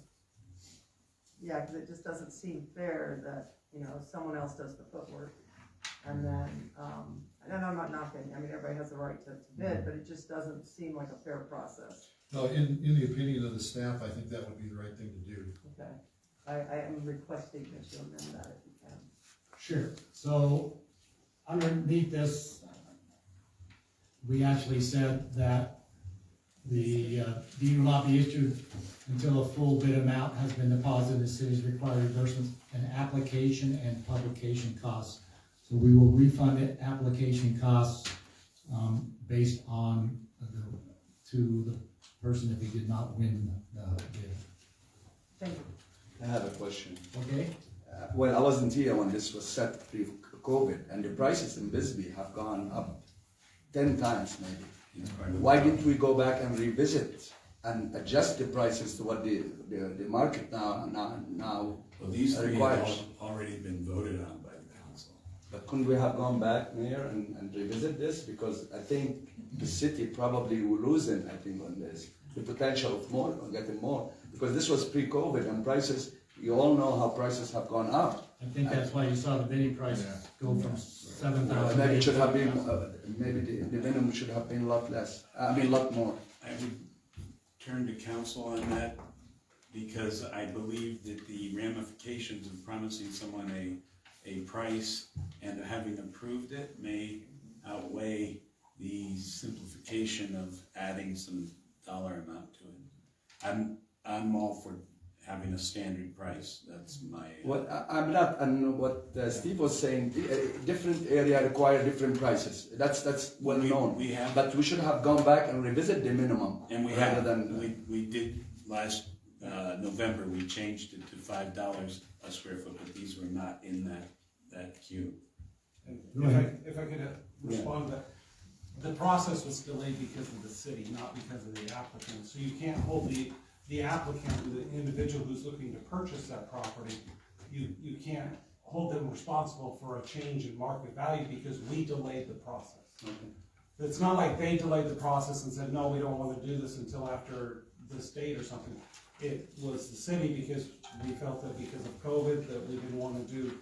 Yeah, cause it just doesn't seem fair that, you know, someone else does the footwork. And then, and I'm not knocking, I mean, everybody has the right to bid, but it just doesn't seem like a fair process. No, in the opinion of the staff, I think that would be the right thing to do. Okay. I am requesting that you amend that if you can. Sure. So underneath this, we actually said that the deed will not be issued until a full bid amount has been deposited. The city's required reimbursements and application and publication costs. So we will refund it, application costs, based on to the person if he did not win the bid. Thank you. I have a question. Okay? Well, I wasn't here when this was set pre-COVID, and the prices in Bisbee have gone up 10 times maybe. Why didn't we go back and revisit and adjust the prices to what the market now Well, these three have requires? already been voted on by the council. But couldn't we have gone back, Mayor, and revisit this? Because I think the city probably will lose it, I think, on this. The potential of more, of getting more. Because this was pre-COVID and prices, you all know how prices have gone up. I think that's why you saw the bidding price go from 7,000. Maybe it should have been, maybe the minimum should have been a lot less, I mean, a lot more. I would turn to council on that because I believe that the ramifications of promising someone a price and having approved it may outweigh the simplification of adding some dollar amount to it. I'm all for having a standard price. That's my. What I'm not, and what Steve was saying, different area require different prices. That's well known. We have, but we should have gone back and revisit the minimum. and we rather have. than We did last November. We changed it to $5 a square foot, but these were not in that queue. And Go ahead. if I could respond to that, the process was delayed because of the city, not because of the applicant. So you can't hold the applicant, the individual who's looking to purchase that property, you can't hold them responsible for a change in market value because we delayed the process. Okay. It's not like they delayed the process and said, no, we don't want to do this until after this date or something. It was the city because we felt that because of COVID that we didn't want to do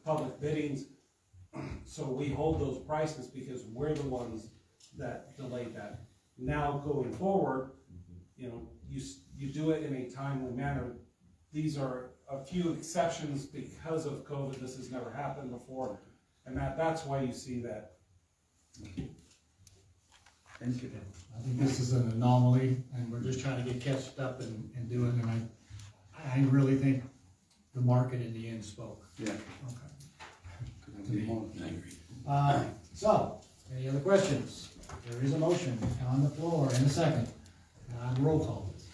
public biddings. So we hold those prices because we're the ones that delayed that. Now going forward, you know, you do it in a timely manner. These are a few exceptions because of COVID. This has never happened before, and that's why you see that. Thank you. I think this is an anomaly, and we're just trying to get catched up and do it, and I really think the market in the end spoke. Yeah. Okay. I agree. So, any other questions? There is a motion on the floor and a second. Roll call, please.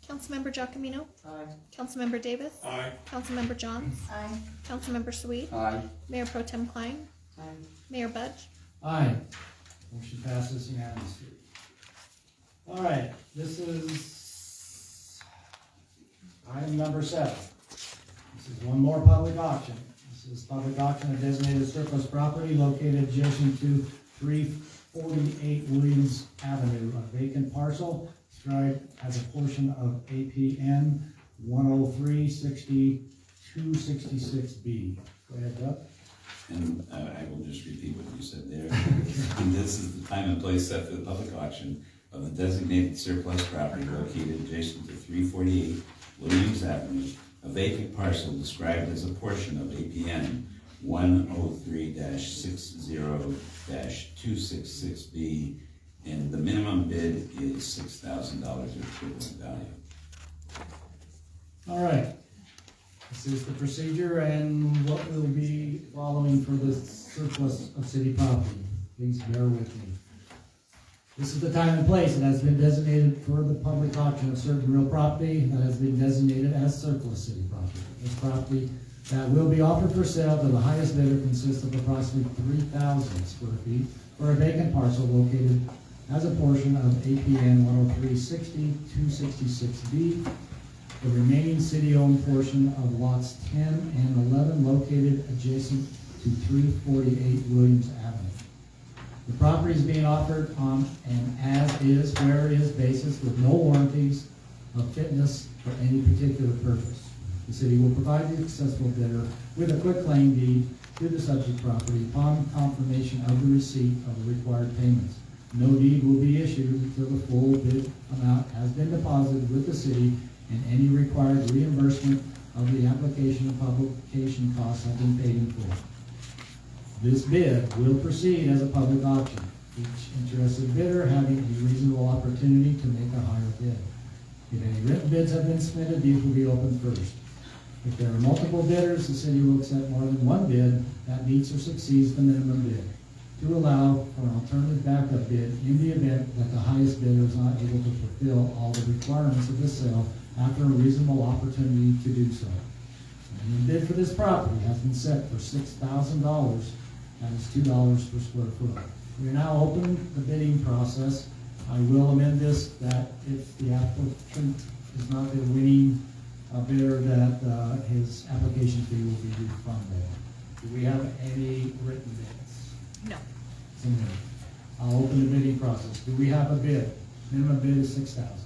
Councilmember Giacomino. Aye. Councilmember Davis. Aye. Councilmember Johns. Aye. Councilmember Sweet. Aye. Mayor Pro Tem Klein. Aye. Mayor Budge. Aye. Motion passes unanimously. All right, this is item number 7. This is one more public auction. This is public auction of designated surplus property located adjacent to 348 Williams Avenue, a vacant parcel described as a portion of APN 103-6266B. Go ahead, Doug. And I will just repeat what you said there. And this is the time and place set for the public auction of the designated surplus property located adjacent to 348 Williams Avenue, a vacant parcel described as a portion of APN 103-60-266B, and the minimum bid is $6,000 of equivalent value. All right. This is the procedure and what will be following for the surplus of city property. Please bear with me. This is the time and place. It has been designated for the public auction of certain real property that has been designated as surplus city property. This property that will be offered for sale to the highest bidder consists of approximately 3,000 square feet for a vacant parcel located as a portion of APN 103-60-266B. The remaining city-owned portion of lots 10 and 11 located adjacent to 348 Williams Avenue. The property is being offered on an as-is, where-is basis with no warranties of fitness for any particular purpose. The city will provide the successful bidder with a quitclaim deed to the subject property upon confirmation of the receipt of the required payments. No deed will be issued until the full bid amount has been deposited with the city and any required reimbursement of the application and publication costs have been paid in full. This bid will proceed as a public auction, each interested bidder having a reasonable opportunity to make a higher bid. If any written bids have been submitted, these will be opened first. If there are multiple bidders, the city will accept more than one bid that meets or succeeds the minimum bid, to allow for an alternative backup bid in the event that the highest bidder is not able to fulfill all the requirements of the sale after a reasonable opportunity to do so. The minimum bid for this property has been set for $6,000. That is $2 per square foot. We are now opening the bidding process. I will amend this that if the applicant is not the winning bidder, that his application fee will be refunded. Do we have any written bids? No. Submitted. I'll open the bidding process. Do we have a bid? Minimum bid is $6,000.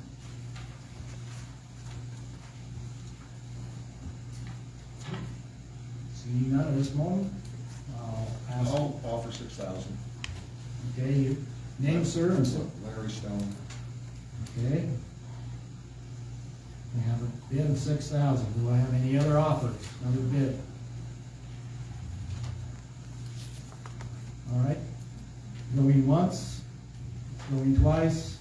Seeing none at this moment, I'll offer 6,000. Okay, you name, sir, and so. Larry Stone. Okay. We have a bid of 6,000. Do I have any other offers? Another bid? All right. Going once, going twice.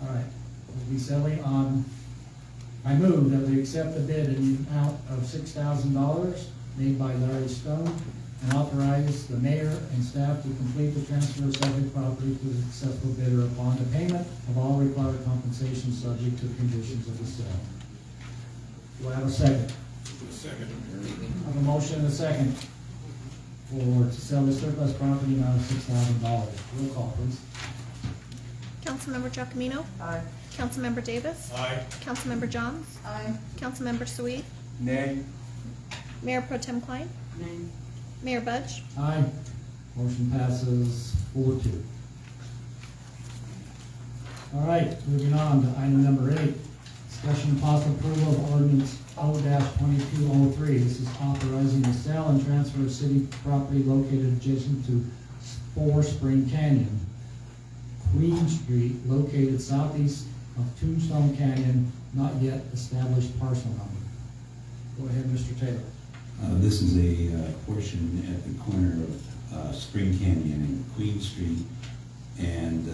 All right. We'll be settling on, I move that we accept the bid in the amount of $6,000 made by Larry Stone and authorize the mayor and staff to complete the transfer of subject property to the successful bidder upon the payment of all required compensation subject to the conditions of the sale. Do I have a second? Second. I have a motion and a second to sell the surplus property amount of $6,000. Roll call, please. Councilmember Giacomino. Aye. Councilmember Davis. Aye. Councilmember Johns. Aye. Councilmember Sweet. Nay. Mayor Pro Tem Klein. Nay. Mayor Budge. Aye. Motion passes 4-2. All right, moving on to item number 8. Discussion and possible approval of ordinance O-2203. This is authorizing the sale and transfer of city property located adjacent to 4 Spring Canyon, Queen Street, located southeast of Tombstone Canyon, not yet established parcel number. Go ahead, Mr. Taylor. This is a portion at the corner of Spring Canyon and Queen Street, and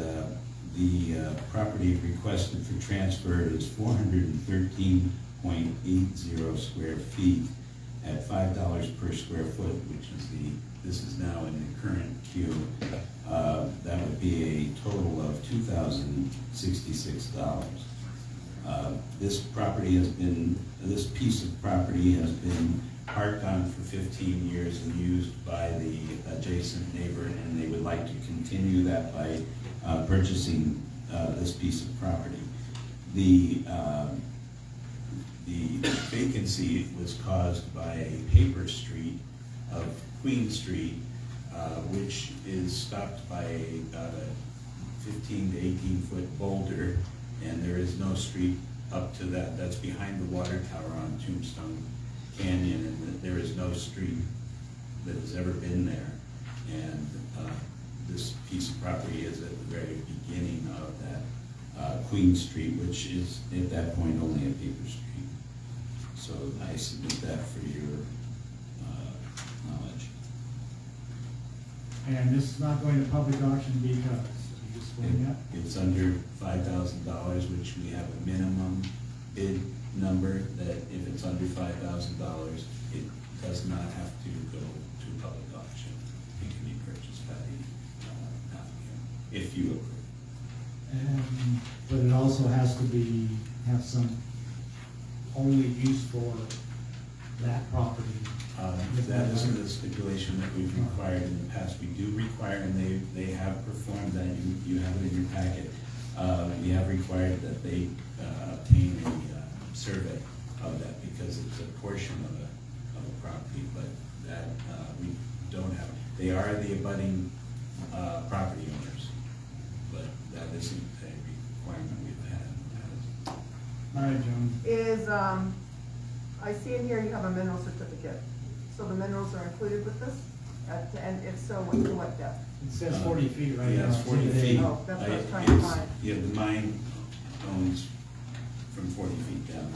the property requested for transfer is 413.80 square feet at $5 per square foot, which is this is now in the current queue. That would be a total of $2,066. This piece of property has been parked on for 15 years and used by the adjacent neighbor, and they would like to continue that by purchasing this piece of property. The vacancy was caused by a paper street of Queen Street, which is stopped by a 15 to 18 foot boulder, and there is no street up to that. That's behind the water tower on Tombstone Canyon, and there is no street that has ever been there. And this piece of property is at the very beginning of that Queen Street, which is at that point only a paper street. So I submit that for your knowledge. And this is not going to public auction because, you just explain that? It's under $5,000, which we have a minimum bid number that if it's under $5,000, it does not have to go to public auction. It can be purchased by the applicant, if you approve. But it also has to have some only use for that property. That isn't a stipulation that we've required in the past. We do require, and they have performed that. You have it in your packet. We have required that they obtain a survey of that because it's a portion of a property, but that we don't have. They are the abutting property owners, but that isn't a requirement we've had in the past. All right, Joan. Is, I see in here you have a mineral certificate. So the minerals are included with this? And if so, what, to what depth? It says 40 feet right now. Yeah, it's 40 feet. Oh, that's what I was trying to find. Yeah, the mine owns from 40 feet down.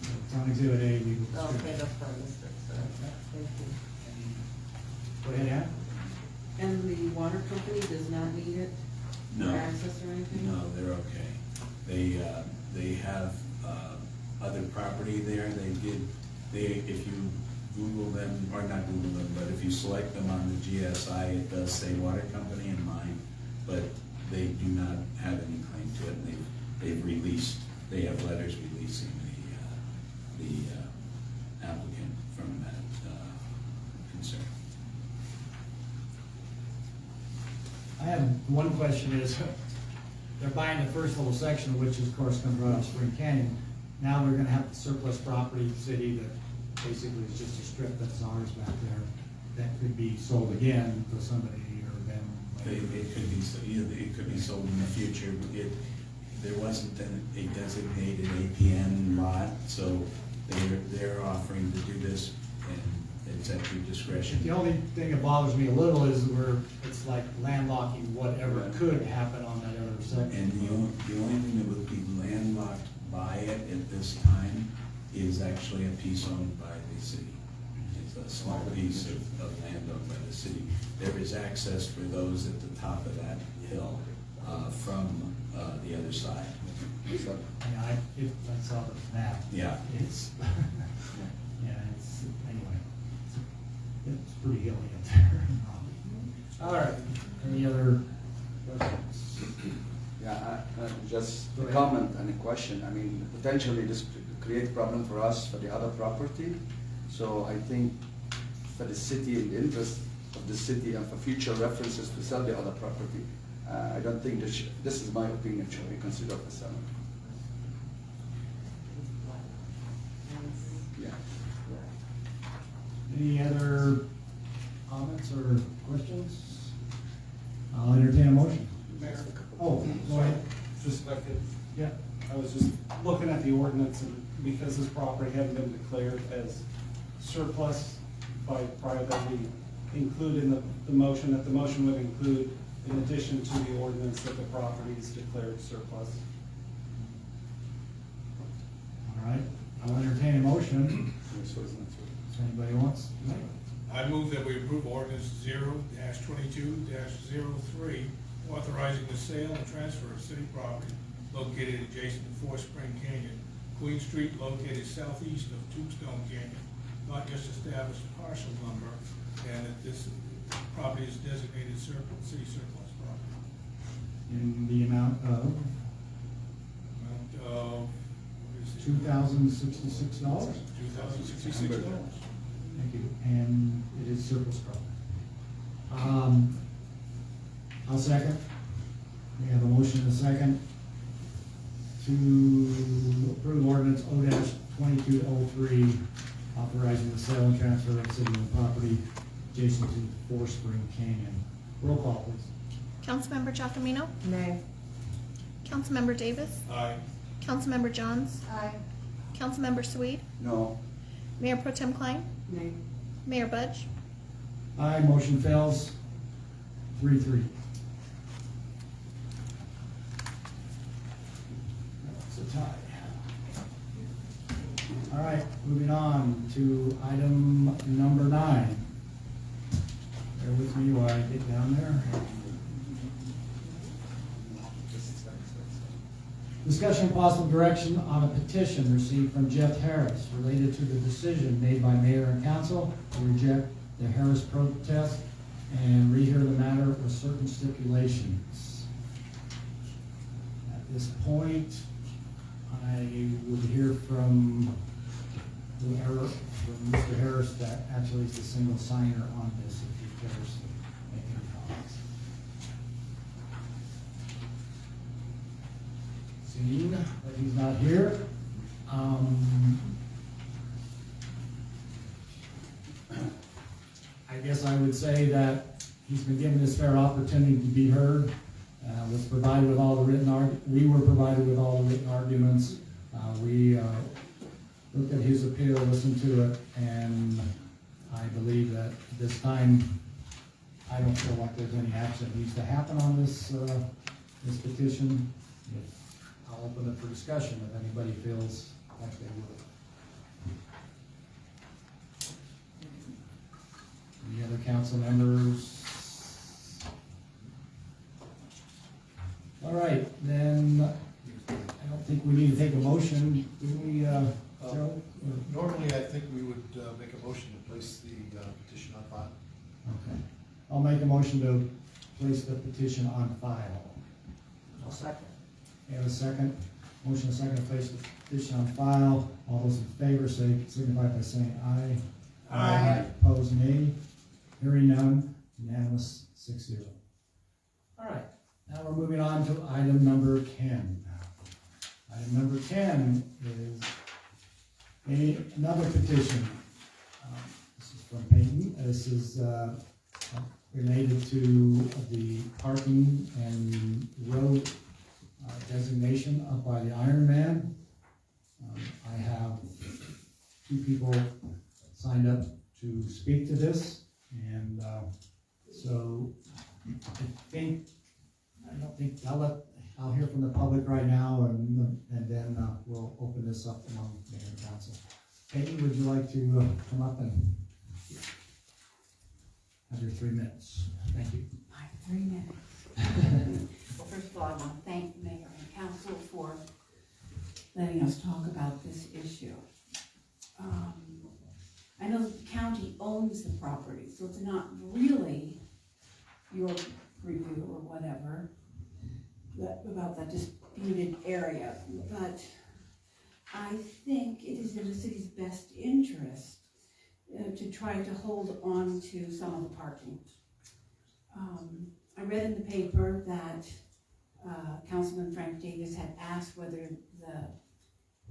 It's on Exhibit A, legal Okay, description. that's what I missed it, so, thank you. Go ahead, Ann. And the water company does not need it No. for access or anything? No, they're okay. They have other property there. If you Google them, or not Google them, but if you select them on the GSI, it does say water company and mine, but they do not have any claim to it. And they have letters releasing the applicant from that concern. I have one question is, they're buying the first little section, which is, of course, comes right off Spring Canyon. Now they're gonna have the surplus property city that basically is just a strip that's ours back there, that could be sold again to somebody or them. It could be, it could be sold in the future. There wasn't a designated APN lot, so they're offering to do this, and it's at your discretion. The only thing that bothers me a little is it's like landlocking whatever could happen on that other section. And the only thing that would be landlocked by it at this time is actually a piece owned by the city. It's a small piece of land owned by the city. There is access for those at the top of that hill from the other side. So, Yeah, I saw the map. yeah. It's, anyway, it's pretty hilly up there. All right, any other questions? Yeah, just Go a ahead. comment and a question. I mean, potentially this could create problem for us for the other property. So I think for the city, in the interest of the city and for future references to sell the other property, I don't think this is my opinion, should be considered for selling. Yeah. Any other comments or questions? I'll entertain a motion. Mayor, Oh, go ahead. just if I could, Yeah. I was just looking at the ordinance, and because this property hadn't been declared as surplus by privately include in the motion, that the motion would include, in addition to the ordinance, that the property is declared surplus. All right, I'll entertain a motion. If anybody wants. I move that we approve ordinance 0-22-03, authorizing the sale and transfer of city property located adjacent to Four Spring Canyon, Queen Street located southeast of Tombstone Canyon, not just established parcel number, and that this property is designated city surplus property. In the amount of, What is $2,066. $2,066. Thank you, and it is surplus property. I'll second. We have a motion and a second to approve ordinance O-2203, authorizing the sale and transfer of city-owned property adjacent to Four Spring Canyon. Roll call, please. Councilmember Giacomino, Nay. Councilmember Davis, Aye. Councilmember Johns, Aye. Councilmember Sweet, No. Mayor Pro Tem Klein, Nay. Mayor Budge. Aye, motion fails 3-3. That's a tie. All right, moving on to item number 9. Bear with me while I get down there. Discussion of possible direction on a petition received from Jeff Harris related to the decision made by mayor and council to reject the Harris protest and rehear the matter with certain stipulations. At this point, I would hear from Mr. Harris that actually is the single signer on this, if he cares to make any comments. Seeing that he's not here, I guess I would say that he's been given this fair opportunity to be heard. Was provided with all the we were provided with all the written arguments. We looked at his appeal, listened to it, and I believe that this time, I don't feel like there's any action that needs to happen on this petition. I'll open it for discussion if anybody feels like they would. Any other council members? All right, then, I don't think we need to take a motion, do we, Joe? Normally, I think we would make a motion to place the petition on file. Okay. I'll make a motion to place the petition on file. I'll second. We have a second. Motion and second to place the petition on file. All those in favor signify by saying aye. Aye. Opposed, nay. Hearing none, unanimous 6-0. All right, now we're moving on to item number 10. Item number 10 is another petition. This is from Peyton. This is related to the parking and road designation up by the Iron Man. I have 2 people signed up to speak to this, and so I'll hear from the public right now, and then we'll open this up among mayor and council. Peyton, would you like to come up and have your 3 minutes? Thank you. My 3 minutes. Well, first of all, I want to thank the mayor and council for letting us talk about this issue. I know the county owns the property, so it's not really your review or whatever about that disputed area, but I think it is in the city's best interest to try to hold on to some of the parking. I read in the paper that Councilman Frank Davis had asked whether the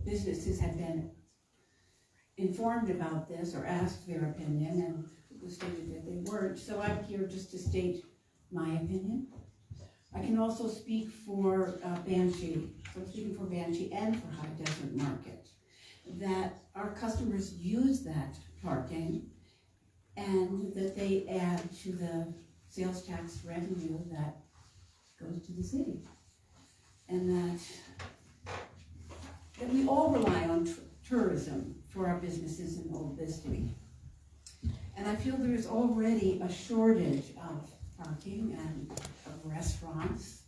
businesses had been informed about this or asked their opinion, and it was stated that they weren't. So I'm here just to state my opinion. I can also speak for Banshee. So I'm speaking for Banshee and for High Desert Market, that our customers use that parking and that they add to the sales tax revenue that goes to the city. And that we all rely on tourism for our businesses in Old Bisbee. And I feel there is already a shortage of parking and of restaurants,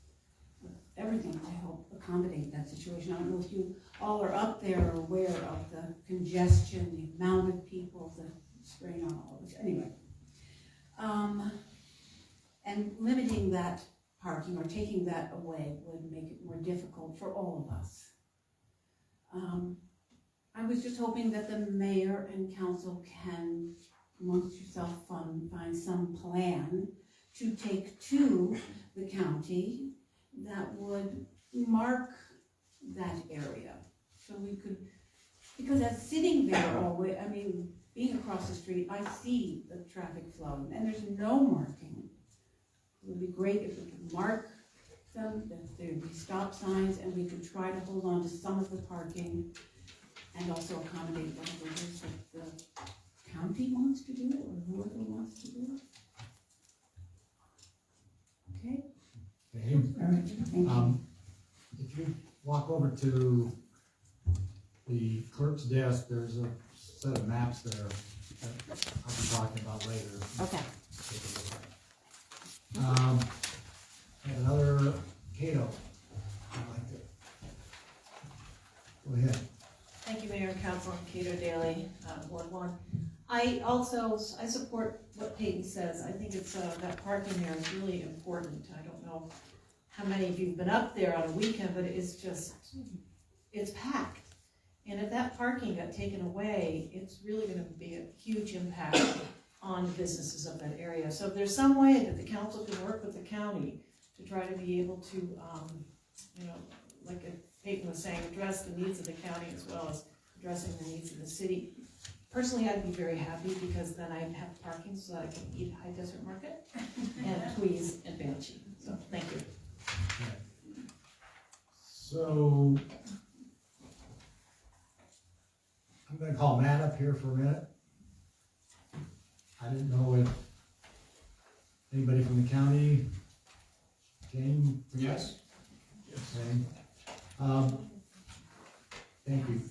everything to help accommodate that situation. I don't know if you all are up there or aware of the congestion, the amount of people, the strain on all of this. Anyway, and limiting that parking or taking that away would make it more difficult for all of us. was just hoping that the mayor and council can, amongst yourself, find some plan to take to the county that would mark that area. So we could, because as sitting there always, I mean, being across the street, I see the traffic flow, and there's no marking. It would be great if we could mark them, that there'd be stop signs, and we could try to hold on to some of the parking and also accommodate whatever it is that the county wants to do, or whoever wants to do it. Okay? Okay. All right, thank you. If you walk over to the clerk's desk, there's a set of maps there that I'll be talking about later. Okay. Take a look at. And another Cato. I'd like to. Go ahead. Thank you, Mayor and Council. Cato Daly, Ward 1. I support what Peyton says. I think it's, that parking there is really important. I don't know how many of you have been up there on a weekend, but it's packed. And if that parking got taken away, it's really gonna be a huge impact on the businesses of that area. So if there's some way that the council can work with the county to try to be able to, you know, like Peyton was saying, address the needs of the county as well as addressing the needs of the city. Personally, I'd be very happy because then I'd have parking so that I can eat High Desert Market and Tweez and Banshee. So, thank you. Okay. So, I'm gonna call Matt up here for a minute. I didn't know if anybody from the county came. Yes. Okay. Thank you.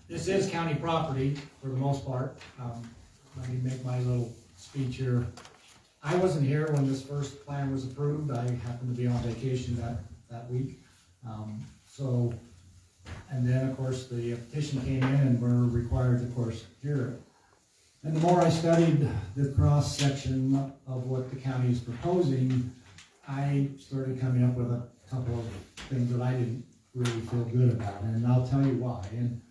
This is county property for the most part. Let me make my little speech here. I wasn't here when this first plan was approved. I happened to be on vacation that week. And then, of course, the petition came in and we're required to, of course, hear it. And the more I studied the cross-section of what the county is proposing, I started coming up with a couple of things that I didn't really feel good about, and I'll tell you why. And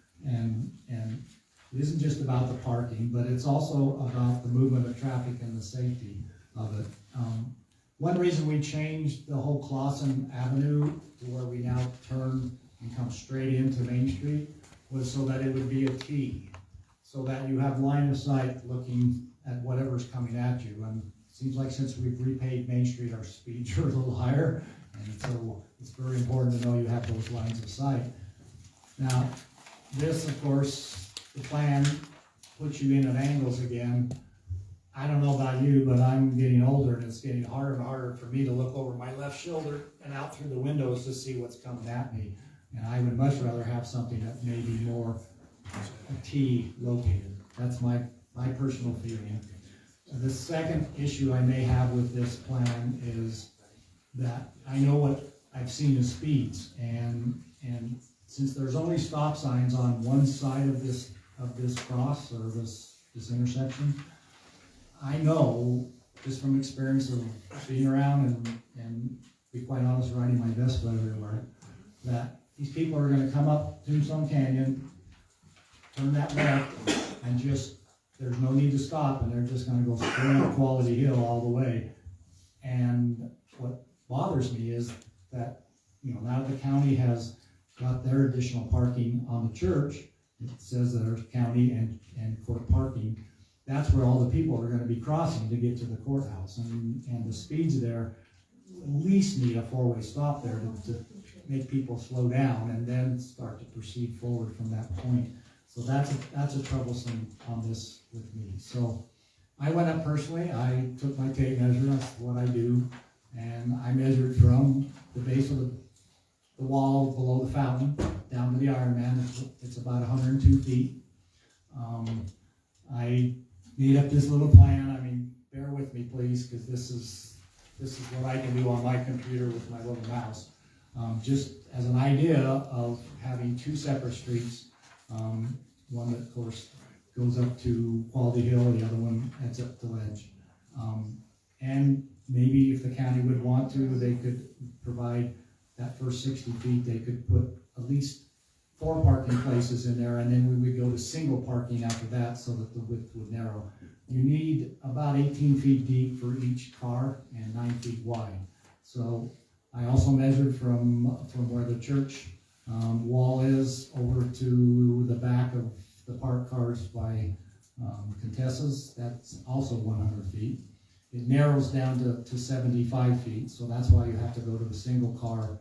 it isn't just about the parking, but it's also about the movement of traffic and the safety of it. One reason we changed the whole Clausen Avenue to where we now turn and come straight into Main Street was so that it would be a T, so that you have line of sight looking at whatever's coming at you. And it seems like since we've repaid Main Street, our speeds are a little higher, and so it's very important to know you have those lines of sight. Now, this, of course, the plan puts you in at angles again. I don't know about you, but I'm getting older and it's getting harder and harder for me to look over my left shoulder and out through the windows to see what's coming at me. And I would much rather have something that may be more a T located. That's my personal feeling. The second issue I may have with this plan is that I know what I've seen as speeds, and since there's only stop signs on one side of this cross or this intersection, I know just from experience of being around and be quite honest, riding my Vespa everywhere, that these people are going to come up Tombstone Canyon, turn that left, and just, there's no need to stop, and they're just going to go straight up Quality Hill all the way. And what bothers me is that, you know, now the county has got their additional parking on the church. It says that there's county and court parking. That's where all the people are going to be crossing to get to the courthouse. And the speeds there at least need a four-way stop there to make people slow down and then start to proceed forward from that point. So that's a troublesome on this with me. So I went up personally, I took my tape measure, that's what I do, and I measured from the base of the wall below the fountain down to the Ironman. It's about 102 feet. I made up this little plan. I mean, bear with me, please, because this is what I can do on my computer with my little mouse. Just as an idea of having two separate streets, one that, of course, goes up to Quality Hill, the other one heads up to Ledge. And maybe if the county would want to, they could provide that first 60 feet, they could put at least 4 parking places in there, and then we would go to single parking after that so that the width would narrow. You need about 18 feet deep for each car and 9 feet wide. So I also measured from where the church wall is over to the back of the parked cars by Contessa's. That's also 100 feet. It narrows down to 75 feet, so that's why you have to go to the single car.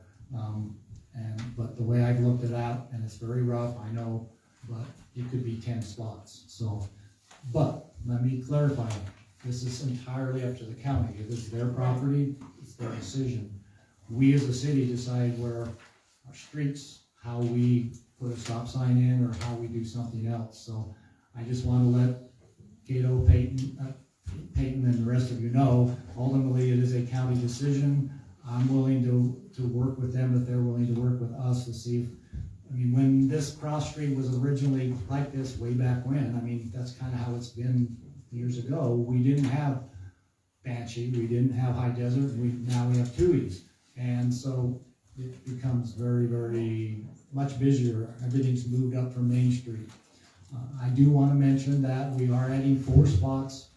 But the way I've looked it out, and it's very rough, I know, but it could be 10 spots. So, but let me clarify, this is entirely up to the county. It is their property, it's their decision. We as a city decide where our streets, how we put a stop sign in or how we do something else. So I just want to let Cato, Peyton and the rest of you know, ultimately it is a county decision. I'm willing to work with them if they're willing to work with us to see if, I mean, when this cross street was originally like this way back when, I mean, that's kind of how it's been years ago. We didn't have Banshee, we didn't have High Desert, now we have Tuies. And so it becomes very, very much busier. Everything's moved up from Main Street. I do want to mention that we are adding 4 spots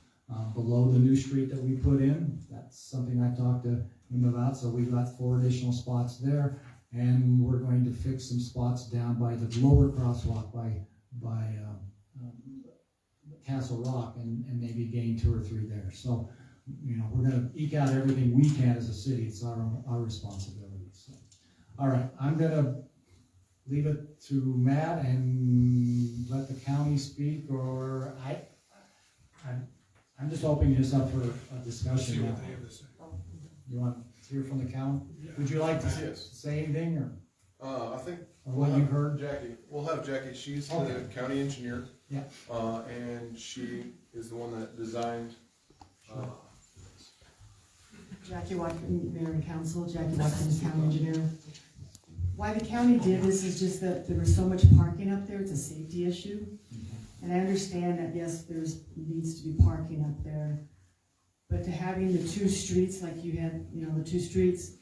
below the new street that we put in. That's something I talked to him about. So we've got 4 additional spots there, and we're going to fix some spots down by the lower crosswalk by Castle Rock, and maybe gain 2 or 3 there. So, you know, we're going to eke out everything we can as a city. It's our responsibility. So, all right, I'm going to leave it to Matt and let the county speak, or I'm just opening this up for a discussion. See now. what they have to say. You want to hear from the county? Yeah. Would you like to say anything, or? I think. Or what you've heard? Jackie, we'll have Jackie, she's the county engineer. Yeah. And she is the one that designed, Jackie Watkins, Mayor and Council, Jackie Watkins, County Engineer. Why the county did this is just that there was so much parking up there, it's a safety issue. And I understand that, yes, needs to be parking up there, but to having the 2 streets like you had, you know, the 2 streets,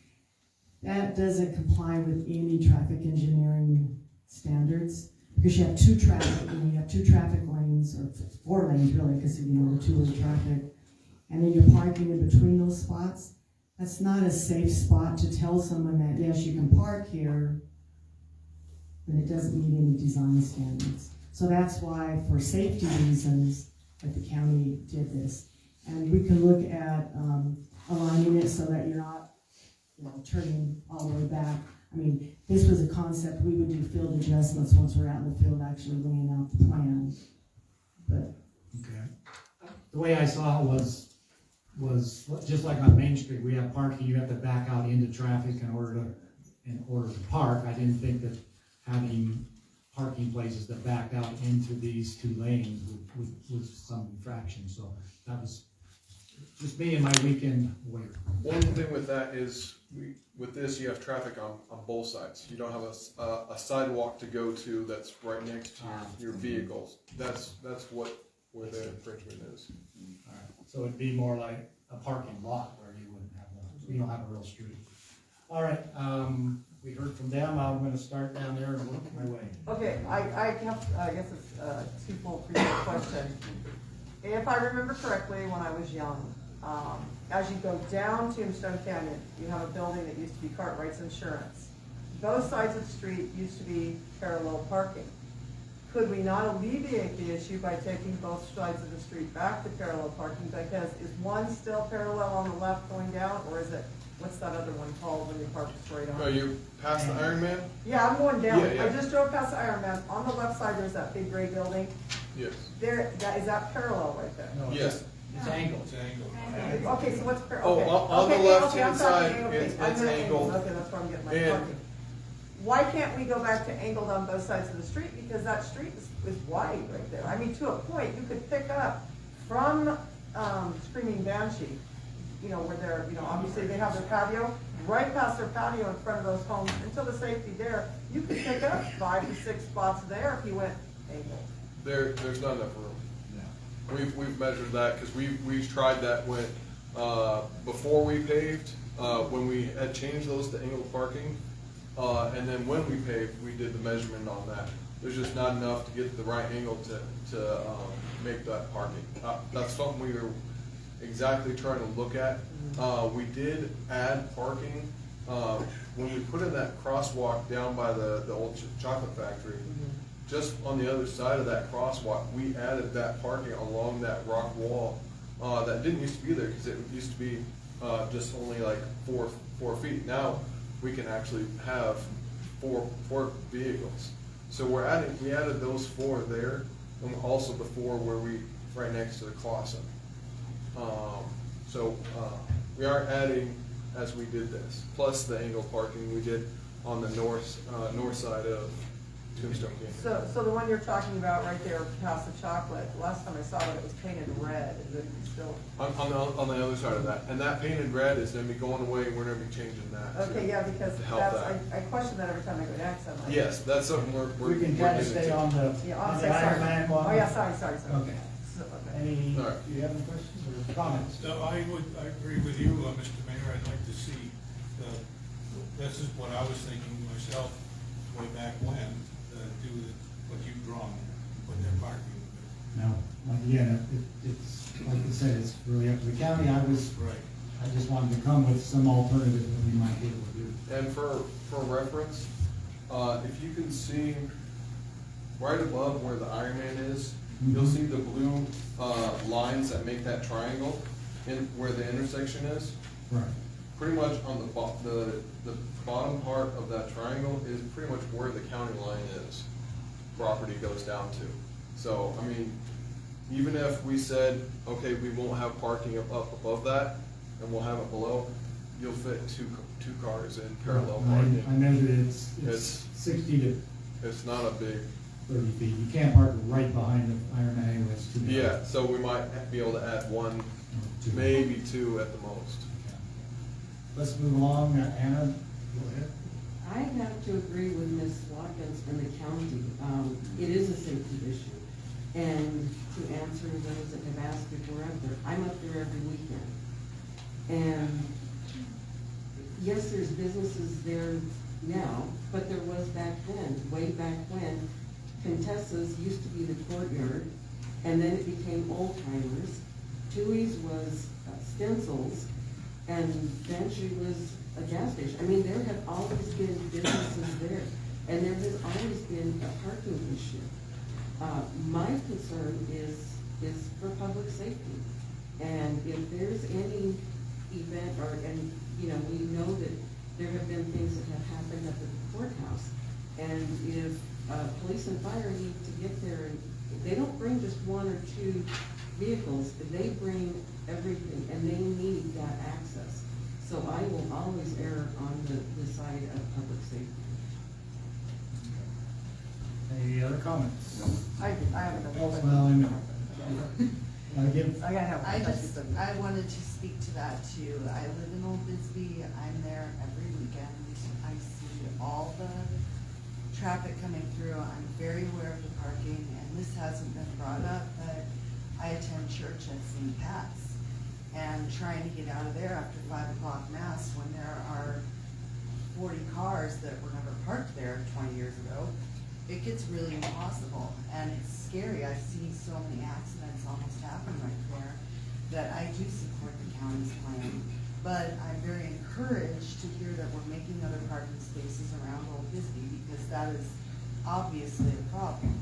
that doesn't comply with any traffic engineering standards, because you have 2 traffic, and you have 2 traffic lanes, or 4 lanes really, because you know the 2-lane traffic, and then you're parking in between those spots. That's not a safe spot to tell someone that, yes, you can park here, but it doesn't meet any design standards. So that's why, for safety reasons, that the county did this. And we can look at aligning it so that you're not, you know, turning all the way back. I mean, this was a concept, we would do field adjustments once we're out in the field actually laying out the plan. But okay. The way I saw it was just like on Main Street, we have parking, you have to back out into traffic in order to park. I didn't think that having parking places that backed out into these 2 lanes was some infraction. So that was just me and my weekend aware. one thing with that is, with this, you have traffic on both sides. You don't have a sidewalk to go to that's right next to your vehicles. That's where the infringement is. All right. So it'd be more like a parking lot where you don't have a real street. All right, we heard from them. I'm going to start down there and work my way. Okay, I guess it's a twofold previous question. If I remember correctly, when I was young, as you go down Tombstone Canyon, you have a building that used to be Cartwright's Insurance. Both sides of the street used to be parallel parking. Could we not alleviate the issue by taking both sides of the street back to parallel parking? Because is one still parallel on the left going down, or is it, what's that other one called when you park straight on? Oh, you past the Iron Man? Yeah, I'm going down. Yeah. I just drove past the Iron Man. On the left side, there's that big gray building. Yes. Is that parallel right there? No, Yes. It's angled. It's angled. Okay, so what's parallel? Oh, on the left-hand side, it's I'm gonna angled. Okay, that's where I'm getting my And- parking. Why can't we go back to angled on both sides of the street? Because that street is wide right there. I mean, to a point, you could pick up from Screaming Banshee, you know, where they're, you know, obviously they have their patio, right past their patio in front of those homes, until the safety there, you could pick up 5 to 6 spots there if you went angled. There's not enough room. We've measured that, because we've tried that when, before we paved, when we had changed those to angled parking, And then when we paved, we did the measurement on that. There's just not enough to get the right angle to make that parking. That's something we were exactly trying to look at. We did add parking, when we put in that crosswalk down by the old chocolate factory. Just on the other side of that crosswalk, we added that parking along that rock wall, that didn't used to be there, because it used to be, just only like 4 feet. Now, we can actually have four vehicles. So we added those 4 there, and also the 4 right next to the closet. We are adding as we did this, plus the angle parking we did on the north side of Tombstone Canyon. So the one you're talking about right there past the chocolate, last time I saw it, it was painted red, is it still? On the other side of that, and that painted red is gonna be going away, and we're gonna be changing that. Okay, yeah, because to help that's, that. I question that every time I go down, so I'm like. Yes, that's something we're We can kind of stay on the, Yeah, on I'm the sorry. Iron Man one. Oh, yeah, sorry. Okay. So, okay. Any, All right. do you have any questions or comments? So I agree with you, Mr. Mayor, I'd like to see, this is what I was thinking myself way back when, do what you've drawn, put their parking. No, like, again, it's, like I said, it's really up to the county. I just wanted to come with some alternative that we might be able to do. And for reference, if you can see right above where the Iron Man is, you'll see the blue lines that make that triangle in where the intersection is. Right. Pretty much on the bottom part of that triangle is pretty much where the county line is. Property goes down to. So, I mean, even if we said, okay, we won't have parking up above that, and we'll have it below, you'll fit two cars in parallel parking. I measured it's 60 to It's not a big. 30 feet. You can't park right behind the Iron Man anyway, it's too big. Yeah, so we might be able to add 1, maybe 2 at the most. Let's move along. Anna, go ahead. I have to agree with Ms. Watkins and the county. It is a safety issue. And to answer those that have asked before I'm up there every weekend. And yes, there's businesses there now, but there was back then, way back when, Contessa's used to be the courtyard, and then it became Old Timers. Tui's was Stencils, and Benji was a gas station. I mean, there have always been businesses there, and there has always been a parking issue. My concern is for public safety. And if there's any event we know that there have been things that have happened up at the courthouse, and if police and fire need to get there, and they don't bring just 1 or 2 vehicles, they bring everything, and they need that access. So I will always err on the side of public safety. Any other comments? I have another question. Well, I wanted to speak to that too. I live in Old Bisbee, I'm there every weekend, I see all the traffic coming through, I'm very aware of the parking, and this hasn't been brought up, but I attend church at St. Pat's, and trying to get out of there after 5 o'clock mass when there are 40 cars that were never parked there 20 years ago, it gets really impossible, and it's scary. I've seen so many accidents almost happen right there, that I do support the county's plan. But I'm very encouraged to hear that we're making other parking spaces around Old Bisbee, because that is obviously a problem.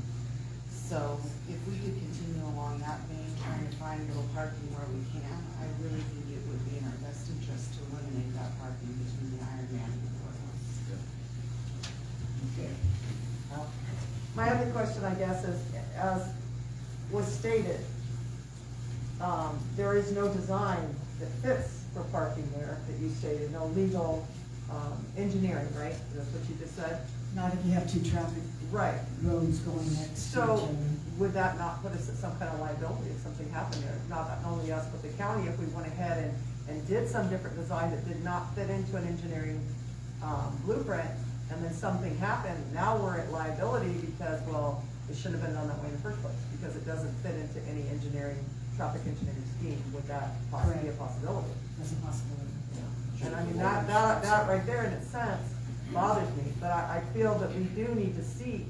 So if we could continue along that vein, trying to find little parking where we can, I really think it would be in our best interest to eliminate that parking between the Iron Man and the courthouse. Okay. My other question, I guess, is, as was stated, there is no design that fits for parking there that you stated, no legal engineering, right? That's what you just said? Not if you have 2 traffic Right. roads going next to each So other. would that not put us at some kind of liability if something happened there? Not only us, but the county, if we went ahead and did some different design that did not fit into an engineering blueprint, and then something happened, now we're at liability because, well, it shouldn't have been done that way in the first place, because it doesn't fit into any traffic engineering scheme. Would that possibly be a possibility? That's a possibility. And I mean, that right there in its sense bothers me, but I feel that we do need to seek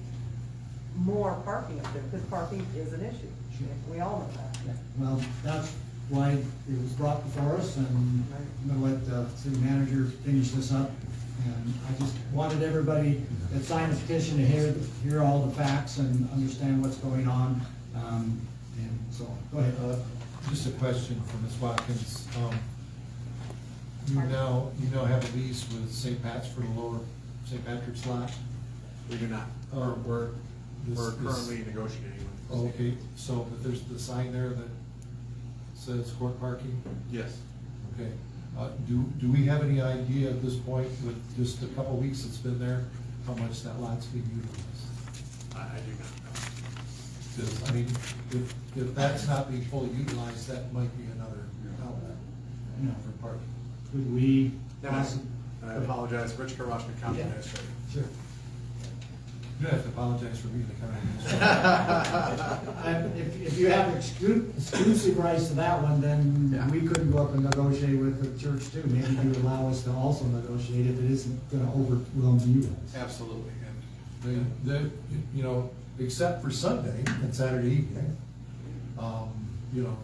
more parking up there, because parking is an issue. We all know that. Yeah, well, that's why it was brought before us, and I'm gonna let the city manager finish this up. And I just wanted everybody that signed the petition to hear all the facts and understand what's going on. And so, go ahead. Just a question for Ms. Watkins. You now have a lease with St. Pat's for the lower St. Patrick's lot? We do not. We're currently negotiating with the state. Okay, so, but there's the sign there that says court parking? Yes. Okay. Do we have any idea at this point, with just a couple weeks it's been there, how much that lot's being utilized? I do not know. Because, I mean, if that's not being fully utilized, that might be another outlet, for parking. Could we And I apologize, Rich Karashnik, County Yeah. Administrator. Sure. You don't have to apologize for being the county administrator. And if you have exclusive rights to that one, then we couldn't go up and negotiate with the church too. Maybe you would allow us to also negotiate if it isn't gonna overwhelm you guys. Absolutely. You know, except for Sunday and Saturday evening, you know,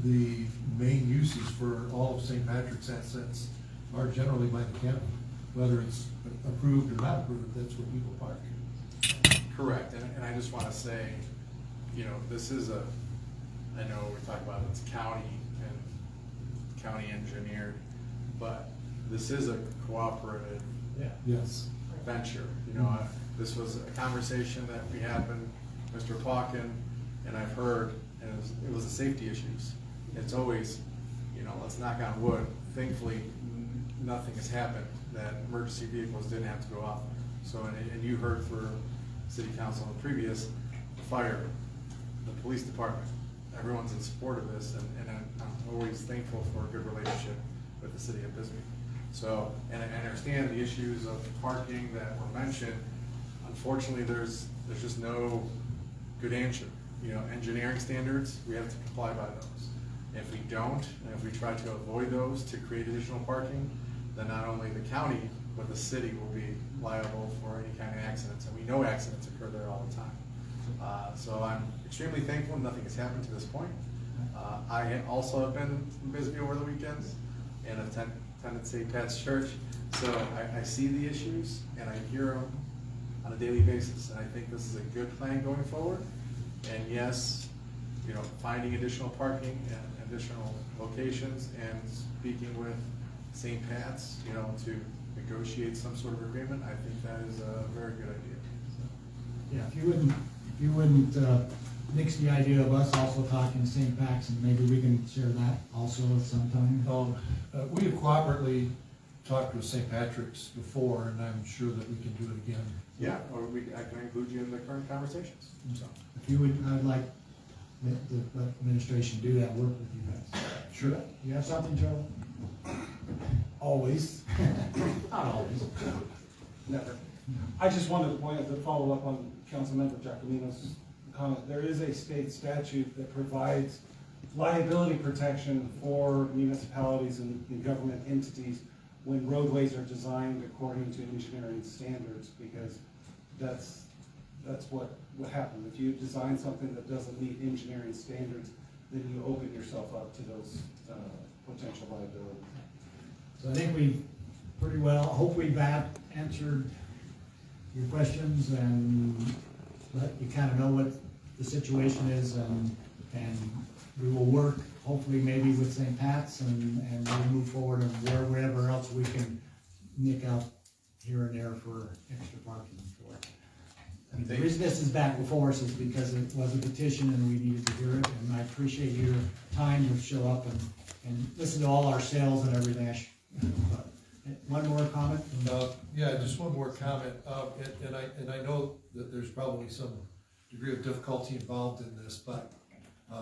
the main uses for all of St. Patrick's assets are generally by the county. Whether it's approved or not approved, that's where people park. Correct, and I just want to say, you know, this is I know we're talking about it's county and county engineered, but this is a cooperative Yes. venture. You know, this was a conversation that we had when Mr. Pauken, and I've heard, and it was the safety issues. It's always, you know, let's knock on wood, thankfully, nothing has happened, that emergency vehicles didn't have to go off. So, and you heard for city council in the previous, the fire, the police department, everyone's in support of this, and I'm always thankful for a good relationship with the city of Bisbee. So, and I understand the issues of parking that were mentioned. Unfortunately, there's just no good answer. You know, engineering standards, we have to comply by those. If we don't, and if we try to avoid those to create additional parking, then not only the county, but the city will be liable for any kind of accidents, and we know accidents occur there all the time. So I'm extremely thankful nothing has happened to this point. I also have been in Bisbee over the weekends and attended St. Pat's Church, so I see the issues and I hear them on a daily basis, and I think this is a good plan going forward. And yes, you know, finding additional parking and additional locations and speaking with St. Pat's, you know, to negotiate some sort of agreement, I think that is a very good idea. Yeah, if you wouldn't nix the idea of us also talking to St. Pat's, and maybe we can share that also at some time. We have cooperatively talked with St. Patrick's before, and I'm sure that we can do it again. Yeah, or I can include you in the current conversations. So. If you would, I'd like the administration to do that work with you guys. Sure. You have something, Joe? Always. Not always. Never. I just wanted to follow up on Councilmember Giacomino's comment. There is a state statute that provides liability protection for municipalities and government entities when roadways are designed according to engineering standards, because that's what happens. If you design something that doesn't meet engineering standards, then you open yourself up to those potential liabilities. So I think we pretty well, hope we've answered your questions and let you kind of know what the situation is, and we will work hopefully maybe with St. Pat's and we'll move forward and wherever else we can nick out here and there for extra parking for it. I mean, the reason this is back before us is because it was a petition and we needed to hear it, and I appreciate your time to show up and listen to all our sales and everything. But one more comment? Yeah, just one more comment. And I know that there's probably some degree of difficulty involved in this, but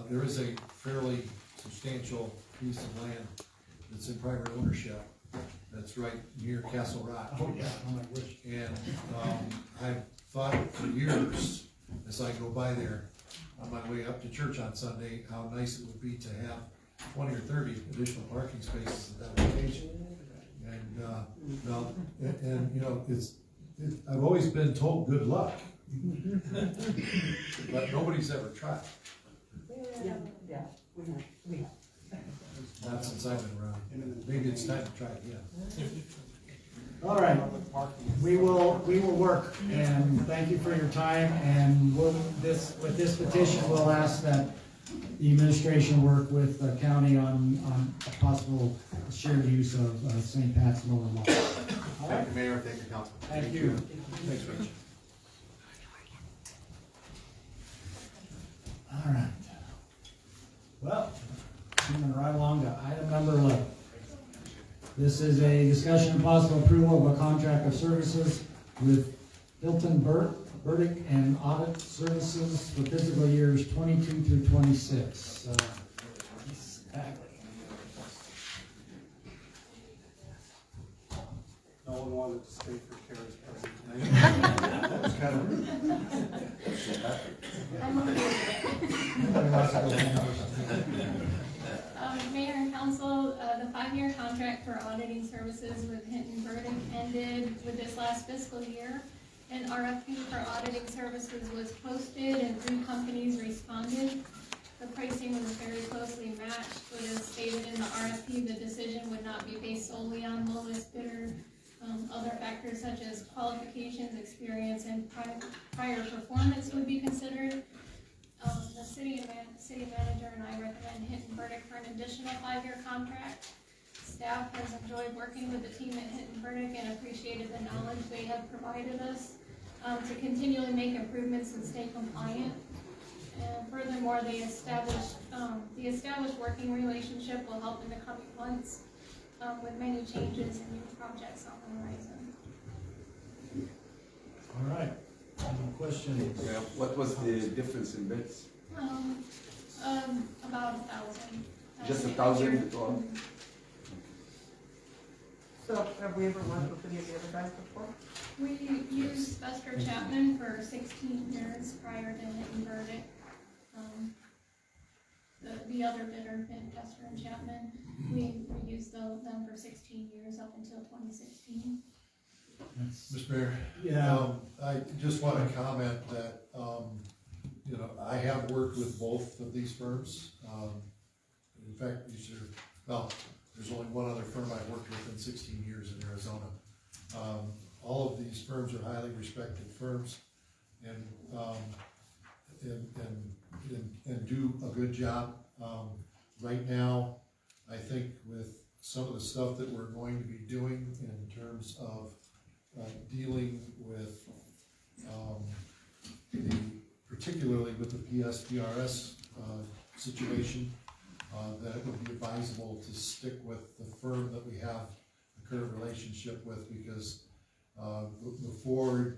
there is a fairly substantial piece of land that's in private ownership that's right near Castle Rock. Oh, yeah, oh my wish. And I've thought for years, as I go by there on my way up to church on Sunday, how nice it would be to have 20 or 30 additional parking spaces at that location. And, well, and, you know, I've always been told good luck, but nobody's ever tried. Yeah, we have. Not since I've been around. Maybe it's time to try again. All right, we will work, and thank you for your time, and with this petition, we'll ask that the administration work with the county on a possible shared use of St. Pat's Lower Law. Thank you, Mayor, thank you, Council. Thank you. Thanks, Rich. All right. Well, moving right along to item number 11. This is a discussion and possible approval of a contract of services with Hilton Burdick and Audit Services for fiscal years 22 through 26. Ms. Bagley. No one wanted to stay for Carrie's presentation. That was kind of rude. Mayor and Council, the 5-year contract for auditing services with Hinton Burdick ended with this last fiscal year. An RFP for auditing services was posted and 3 companies responded. The pricing was very closely matched, but as stated in the RFP, the decision would not be based solely on lowest bidder. Other factors such as qualifications, experience, and prior performance would be considered. The city manager and I recommend Hinton Burdick for an additional 5-year contract. Staff has enjoyed working with the team at Hinton Burdick and appreciated the knowledge they have provided us to continually make improvements and stay compliant. Furthermore, the established working relationship will help in the coming months with many changes and new projects on the horizon. All right. Any questions? Yeah, what was the difference in bids? About 1,000. Just 1,000 on? So have we ever worked with any of the other guys before? We used Buster Chapman for 16 years prior to Hinton Burdick. The other bidder, Buster and Chapman, we used them for 16 years up until 2016. Mr. Mayor? Yeah. I just want to comment that, you know, I have worked with both of these firms. In fact, there's only one other firm I've worked with in 16 years in Arizona. All of these firms are highly respected firms and do a good job. Right now, I think with some of the stuff that we're going to be doing in terms of dealing with, particularly with the PSPRS situation, that it would be advisable to stick with the firm that we have a current relationship with, because before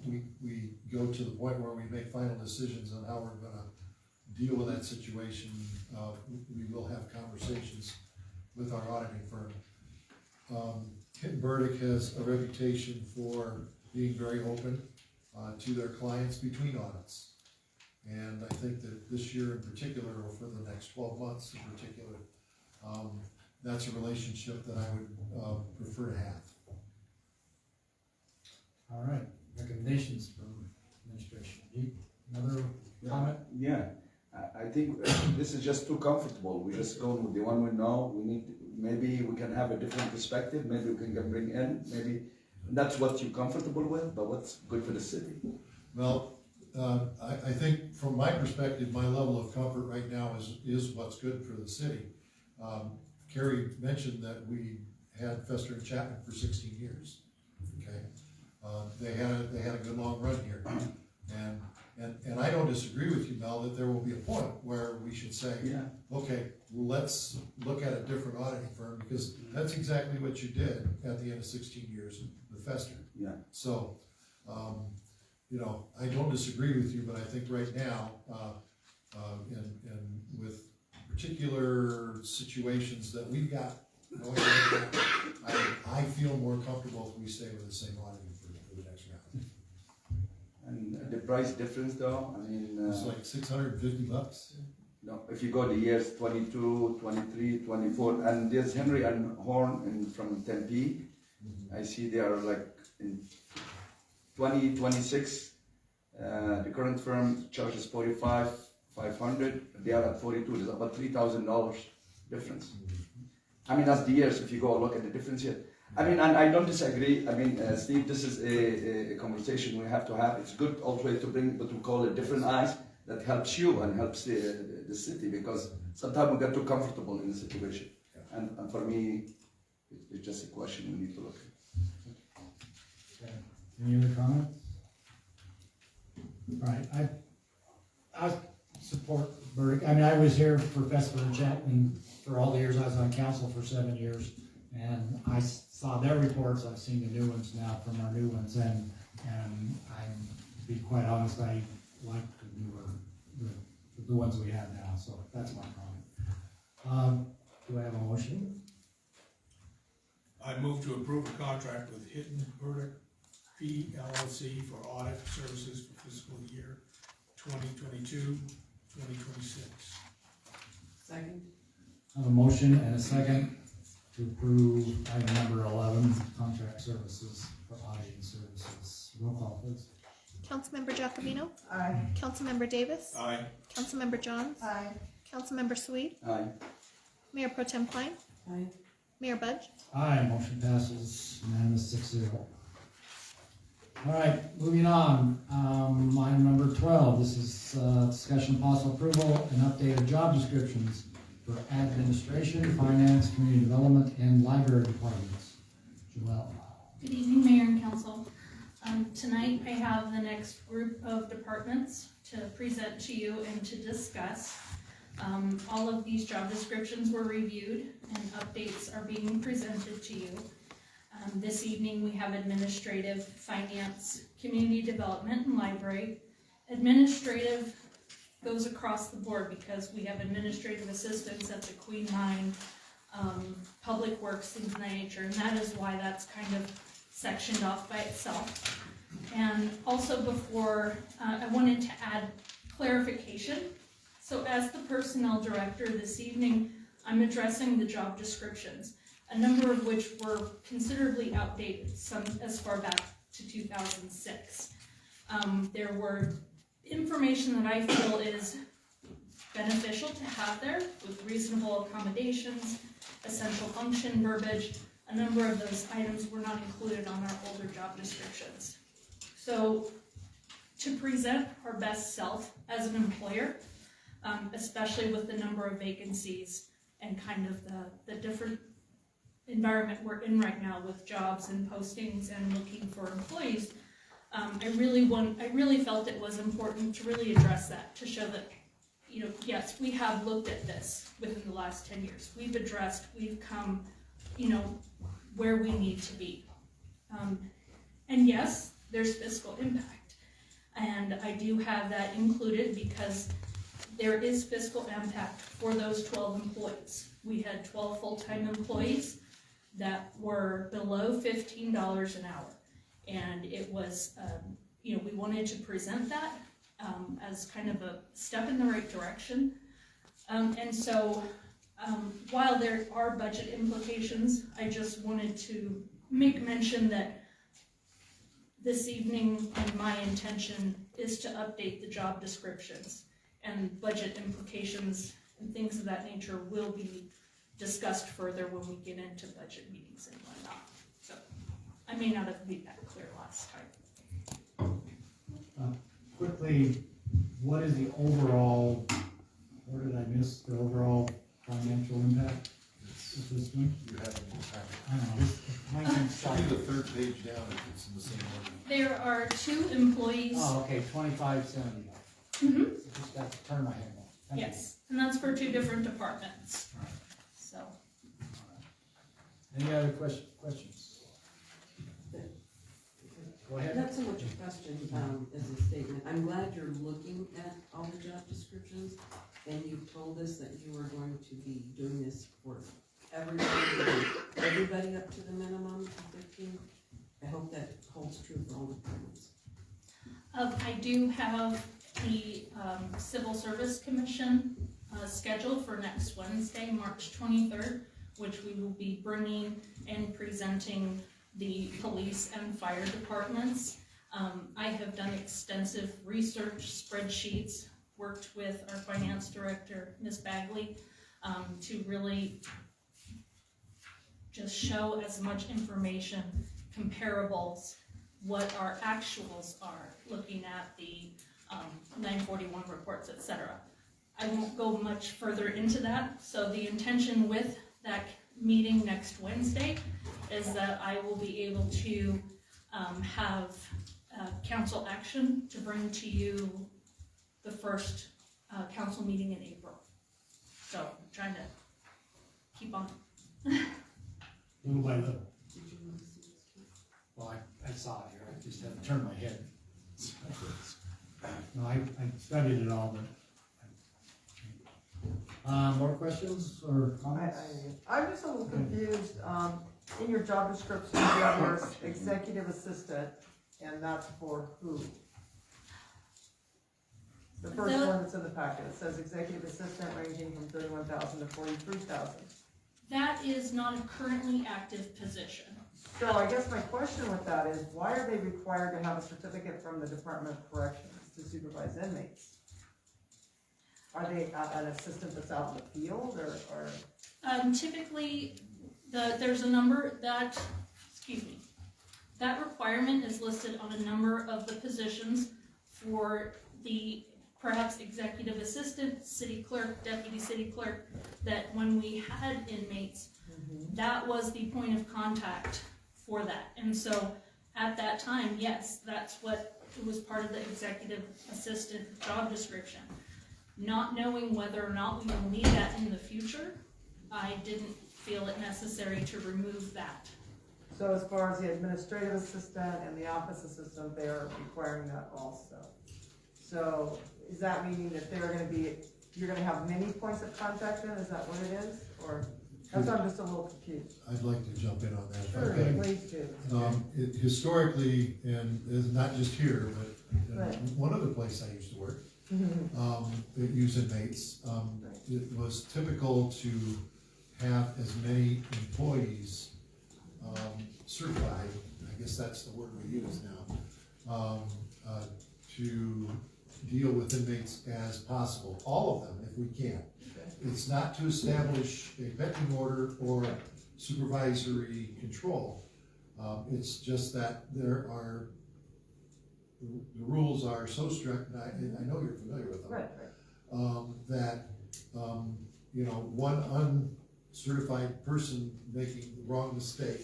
we go to the point where we make final decisions on how we're going to deal with that situation, we will have conversations with our auditing firm. Hinton Burdick has a reputation for being very open to their clients between audits. And I think that this year in particular, or for the next 12 months in particular, that's a relationship that I would prefer to have. All right, recommendations from administration. Another comment? Yeah, I think this is just too comfortable. We're just going with the one we know. Maybe we can have a different perspective. Maybe we can bring in, maybe that's what you're comfortable with, but what's good for the city? Well, I think from my perspective, my level of comfort right now is what's good for the city. Carrie mentioned that we had Fester and Chapman for 16 years. Okay, they had a good long run here, and I don't disagree with you, Mel, that there will be a point where we should say, okay, let's look at a different auditing firm, because that's exactly what you did at the end of 16 years with Fester. Yeah. So, you know, I don't disagree with you, but I think right now, and with particular situations that we've got going on, I feel more comfortable if we stay with the same auditing firm for the next round. And the price difference though, I mean... It's like $650. No, if you go the years 22, 23, 24, and there's Henry and Horn from Tempe. I see they are like in 2026. The current firm charges $45,500. They are at 42. There's about $3,000 difference. I mean, that's the years. If you go look at the difference here. I mean, and I don't disagree. I mean, Steve, this is a conversation we have to have. It's good also to bring what we call a different eyes that helps you and helps the city, because sometimes we get too comfortable in the situation. And for me, it's just a question we need to look at. Okay. Any other comments? All right, I support Burdick. I mean, I was here for Festival of Chapman for all the years. I was on council for 7 years, and I saw their reports. I've seen the new ones now from our new ones, and I'm, to be quite honest, I like the newer, the ones we have now. So that's my comment. Do I have a motion? I move to approve a contract with Hitton Burdick P. LLC for audit services for fiscal year 2022, 2026. Second. I have a motion and a second to approve item number 11, contract services for auditing services. Roll call, please. Councilmember Giacomino. Aye. Councilmember Davis. Aye. Councilmember Johns. Aye. Councilmember Sweet. Aye. Mayor Pro Tem Klein. Aye. Mayor Budge. Aye, motion passes unanimous 6-0. All right, moving on. Item number 12, this is discussion possible approval and update of job descriptions for administration, finance, community development, and library departments. Joelle. Good evening, Mayor and Council. Tonight I have the next group of departments to present to you and to discuss. All of these job descriptions were reviewed and updates are being presented to you. This evening we have administrative, finance, community development, and library. Administrative goes across the board because we have administrative assistants at the Queen Mine, Public Works, things of that nature, and that is why that's kind of sectioned off by itself. And also before, I wanted to add clarification. So as the personnel director this evening, I'm addressing the job descriptions, a number of which were considerably outdated, some as far back to 2006. There were information that I feel is beneficial to have there with reasonable accommodations, essential function verbiage. A number of those items were not included on our older job descriptions. So to present our best self as an employer, especially with the number of vacancies and kind of the different environment we're in right now with jobs and postings and looking for employees, I really felt it was important to really address that, to show that, you know, yes, we have looked at this within the last 10 years. We've addressed, we've come, you know, where we need to be. And yes, there's fiscal impact. And I do have that included because there is fiscal impact for those 12 employees. We had 12 full-time employees that were below $15 an hour. And it was, you know, we wanted to present that as kind of a step in the right direction. And so while there are budget implications, I just wanted to make mention that this evening and my intention is to update the job descriptions, and budget implications and things of that nature will be discussed further when we get into budget meetings and whatnot. So I may not have made that clear last time. Quickly, what is the overall, where did I miss the overall financial impact of this one? You have it in your packet. I don't know, this Should be the third page down if it's in the same order. There are 2 employees. Oh, okay, 2570. Mm-hmm. Just got to turn my head off. Yes, and that's for 2 different departments. Right. So. Any other questions? Go ahead. Not so much a question as a statement. I'm glad you're looking at all the job descriptions, and you've told us that you are going to be doing this for everybody up to the minimum of 15. I hope that holds true for all departments. I do have the Civil Service Commission scheduled for next Wednesday, March 23rd, which we will be bringing and presenting the police and fire departments. I have done extensive research, spreadsheets, worked with our finance director, Ms. Bagley, to really just show as much information, comparables, what our actuals are, looking at the 941 reports, etc. I won't go much further into that. So the intention with that meeting next Wednesday is that I will be able to have council action to bring to you the first council meeting in April. So I'm trying to keep on. Little by little. Well, I saw it here, I just had to turn my head. No, I studied it all, but. More questions or comments? I'm just a little confused. In your job description, you have your executive assistant, and that's for who? The first one that's in the packet, it says executive assistant ranging from 31,000 to 43,000. That is not a currently active position. So I guess my question with that is, why are they required to have a certificate from the Department of Corrections to supervise inmates? Are they an assistant that's out in the field, or? Typically, there's a number that, that requirement is listed on a number of the positions for the perhaps executive assistant, city clerk, deputy city clerk, that when we had inmates, that was the point of contact for that. And so at that time, yes, that's what it was part of the executive assistant job description. Not knowing whether or not we will need that in the future, I didn't feel it necessary to remove that. So as far as the administrative assistant and the office assistant, they're requiring that also. So is that meaning that you're gonna have many points of contact then? Is that what it is? Or, that's why I'm just a little confused. I'd like to jump in on that. Sure, Okay. please do. Historically, and it's not just here, but Right. one other place I used to work, that used inmates, it was typical to have as many employees certified, I guess that's the word we use now, to deal with inmates as possible, all of them if we can. It's not to establish a pecking order or supervisory control. It's just that there are, the rules are so strict, and I know you're familiar with them. Right. That, one uncertified person making the wrong mistake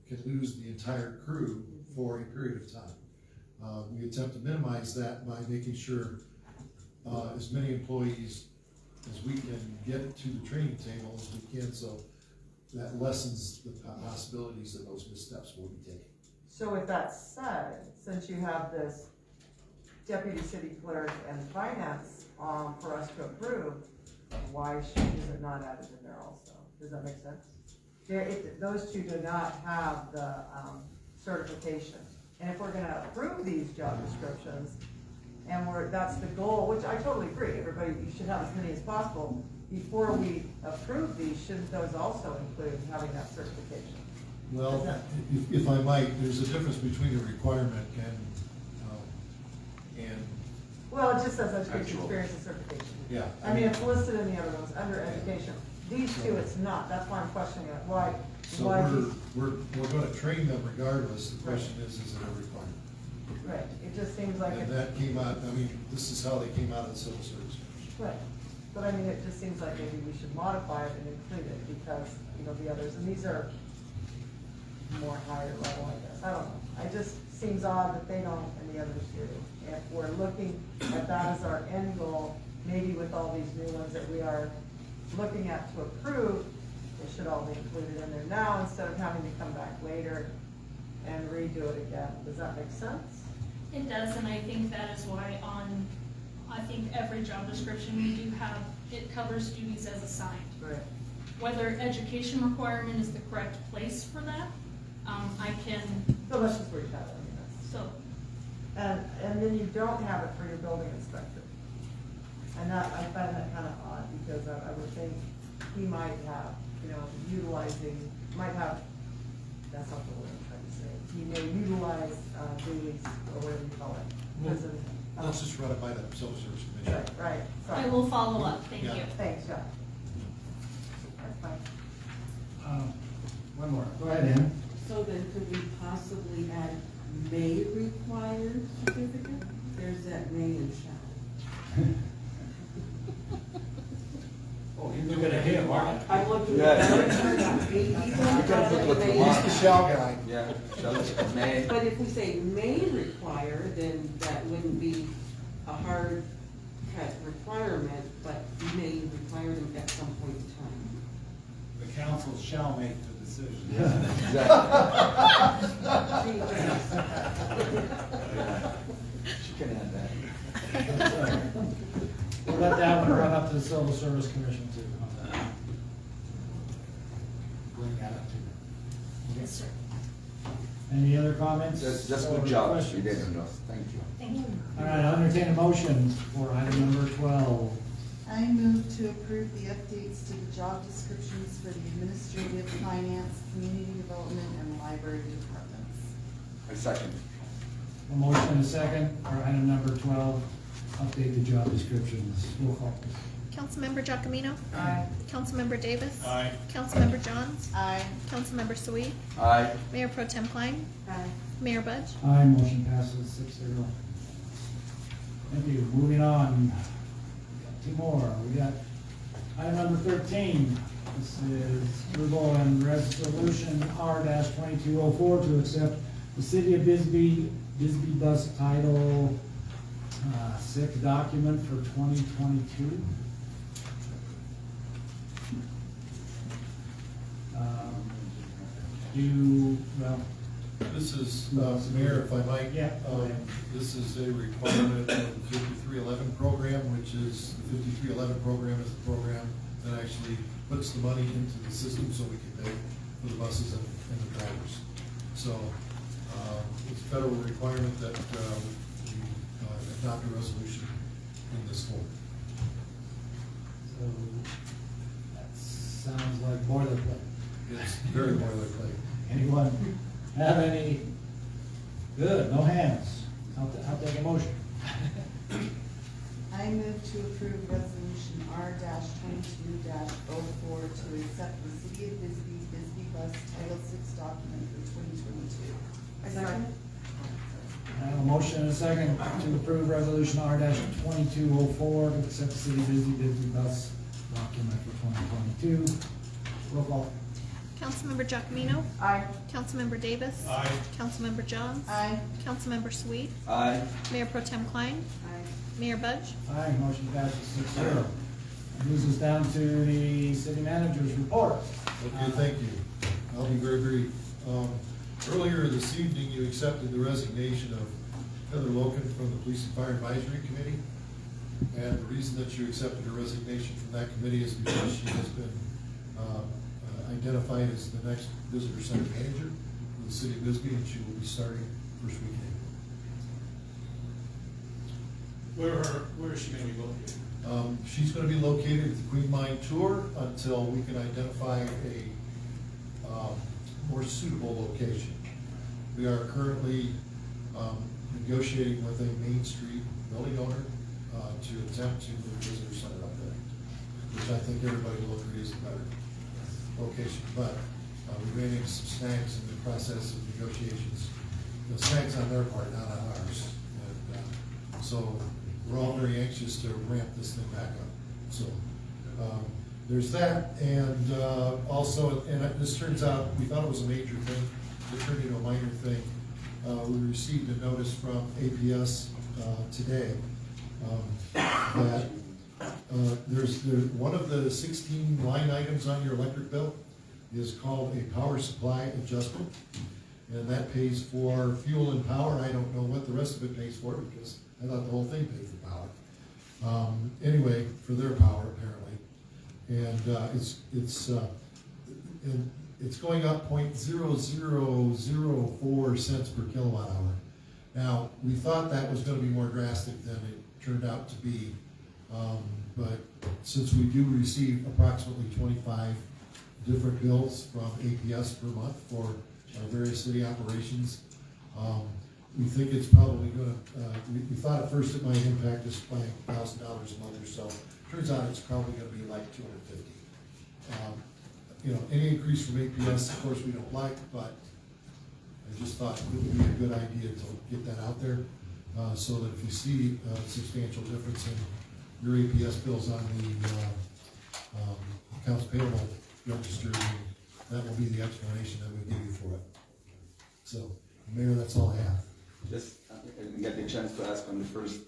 can lose the entire crew for a period of time. We attempt to minimize that by making sure as many employees as we can get to the training table as we can, so that lessens the possibilities that those missteps will be taken. So with that said, since you have this deputy city clerk and finance for us to approve, why is it not added in there also? Does that make sense? Those two do not have the certification. And if we're gonna approve these job descriptions, and that's the goal, which I totally agree, you should have as many as possible. Before we approve these, shouldn't those also include having that certification? Well, if I might, there's a difference between a requirement and Well, it just says education, actual experience, and certification. Yeah. I mean, it's listed in the other ones, under education. These two, it's not, that's why I'm questioning it, why? So we're gonna train them regardless, the question is it a requirement? Right, it just seems like And it. that came out, this is how they came out of the civil service. Right, but I mean, it just seems like maybe we should modify it and include it because, the others, and these are more higher level, I guess, I don't know. It just seems odd that they don't and the others do. If we're looking at that as our end goal, maybe with all these new ones that we are looking at to approve, they should all be included in there now instead of having to come back later and redo it again. Does that make sense? It does, and I think that is why every job description we do have, it covers duties as assigned. Right. Whether education requirement is the correct place for that, I can. So let's just read that, So. And then you don't have it for your building inspector. And that, I find that kind of odd because I would think he might have, that's not the word I'm trying to say. He may utilize, dailies, or whatever you call it, prison. Let's just run it by the Civil Service Commission. Right, I will follow up, thank Yeah. you. Thanks, John. That's fine. One more, go ahead, Ann. So then could we possibly add may require certificate? There's that may and shall. Oh, you're looking at him, aren't you? I'm looking Yeah. at You can put what you want. He's the shall guy. Yeah, shall may. But if we say may require, then that wouldn't be a hard cut requirement, but may require them at some point in time. The council shall make the decision. She can add that. We'll let that one run up to the Civil Service Commission too. Bring that up to them. Yes, sir. Any other comments? Just or good job, you questions? did enough, thank you. Thank you. All right, I'll entertain a motion for item number 12. I move to approve the updates to the job descriptions for the administrative, finance, community development, and library departments. I second. A motion and a second for item number 12, update the job descriptions. Roll call, please. Councilmember Giacomino. Aye. Councilmember Davis. Aye. Councilmember Johns. Aye. Councilmember Sweet. Aye. Mayor Pro Tem Klein. Aye. Mayor Budge. Aye, motion passes 6-0. Thank you. Moving on. We got two more. We got item number 13. This is approval and resolution R-2204 to accept the City of Bisbee Bus Title 6 document for 2022. This is, Mayor, if I might. Yeah. This is a requirement of the 5311 program, which is, the 5311 program is the program that actually puts the money into the system so we can pay for the buses and the drivers. So, it's a federal requirement that we adopt a resolution in this form. So that sounds like boilerplate. It's very boilerplate. Anyone have any? Good, no hands. I'll take a motion. I move to approve resolution R-22-04 to accept the City of Bisbee's Bisbee Bus Title VI document for 2022. Second. I have a motion and a second to approve resolution R-2204 to accept the City of Bisbee Bus document for 2022. Roll call. Councilmember Giacomino. Aye. Councilmember Davis. Aye. Councilmember Johns. Aye. Councilmember Sweet. Aye. Mayor Pro Tem Klein. Aye. Mayor Budge. Aye, motion passes 6-0. That moves us down to the city manager's report. Okay, thank you. I'll be very brief. Earlier this evening, you accepted the resignation of Heather Logan from the Police and Fire Advisory Committee. And the reason that you accepted her resignation from that committee is because she has been identified as the next visitor center manager for the city of Bisbee, and she will be starting first week in April. Where is she gonna be located? She's going to be located at the Queen Mine Tour until we can identify a more suitable location. We are currently negotiating with a Main Street building owner to attempt to move the visitor center up there, which I think everybody will agree is a better location. But we ran into some snags in the process of negotiations. The snags on their part, not on ours. And, so we're all very anxious to ramp this thing back up. So there's that, and also, and this turns out, we thought it was a major thing, it turned into a minor thing. We received a notice from APS today that there's one of the 16 line items on your electric bill is called a power supply adjustment, and that pays for fuel and power. I don't know what the rest of it pays for, because I thought the whole thing paid for power. Anyway, for their power apparently, and it's going up 0.0004 cents per kilowatt hour. Now, we thought that was going to be more drastic than it turned out to be. But since we do receive approximately 25 different bills from APS per month for our various city operations, we think it's probably gonna, we thought at first it might impact us by $1,000 a month or so. Turns out it's probably gonna be like 250. You know, any increase from APS, of course, we don't like, but I just thought it would be a good idea to get that out there, so that if you see a substantial difference in your APS bills on the accounts payable register, that will be the explanation that we give you for it. So, Mayor, that's all I have. Just, you get the chance to ask on the first,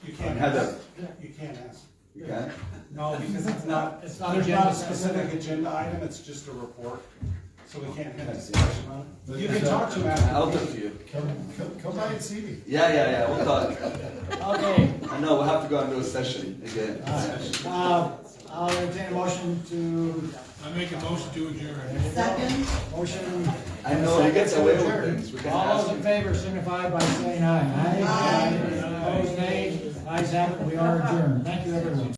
You can't Heather. You can't ask. You can? No, because it's not It's not there's agenda not a specific specific. agenda item, it's just a report. So we can't have Okay. discussion on it. But- You can talk to him after. I'll the talk to meeting. you. Come by and see me. Yeah, we'll talk. Okay, I know, we'll have to go into a session again. I'll entertain a motion to. I make a motion to adjourn. Second? Motion. I know, he gets away with Adjourn. things. We can All ask those in him. favor signify by saying aye. Aye. Opposed, nay. Ayes have it, we are adjourned. Thank you, everyone.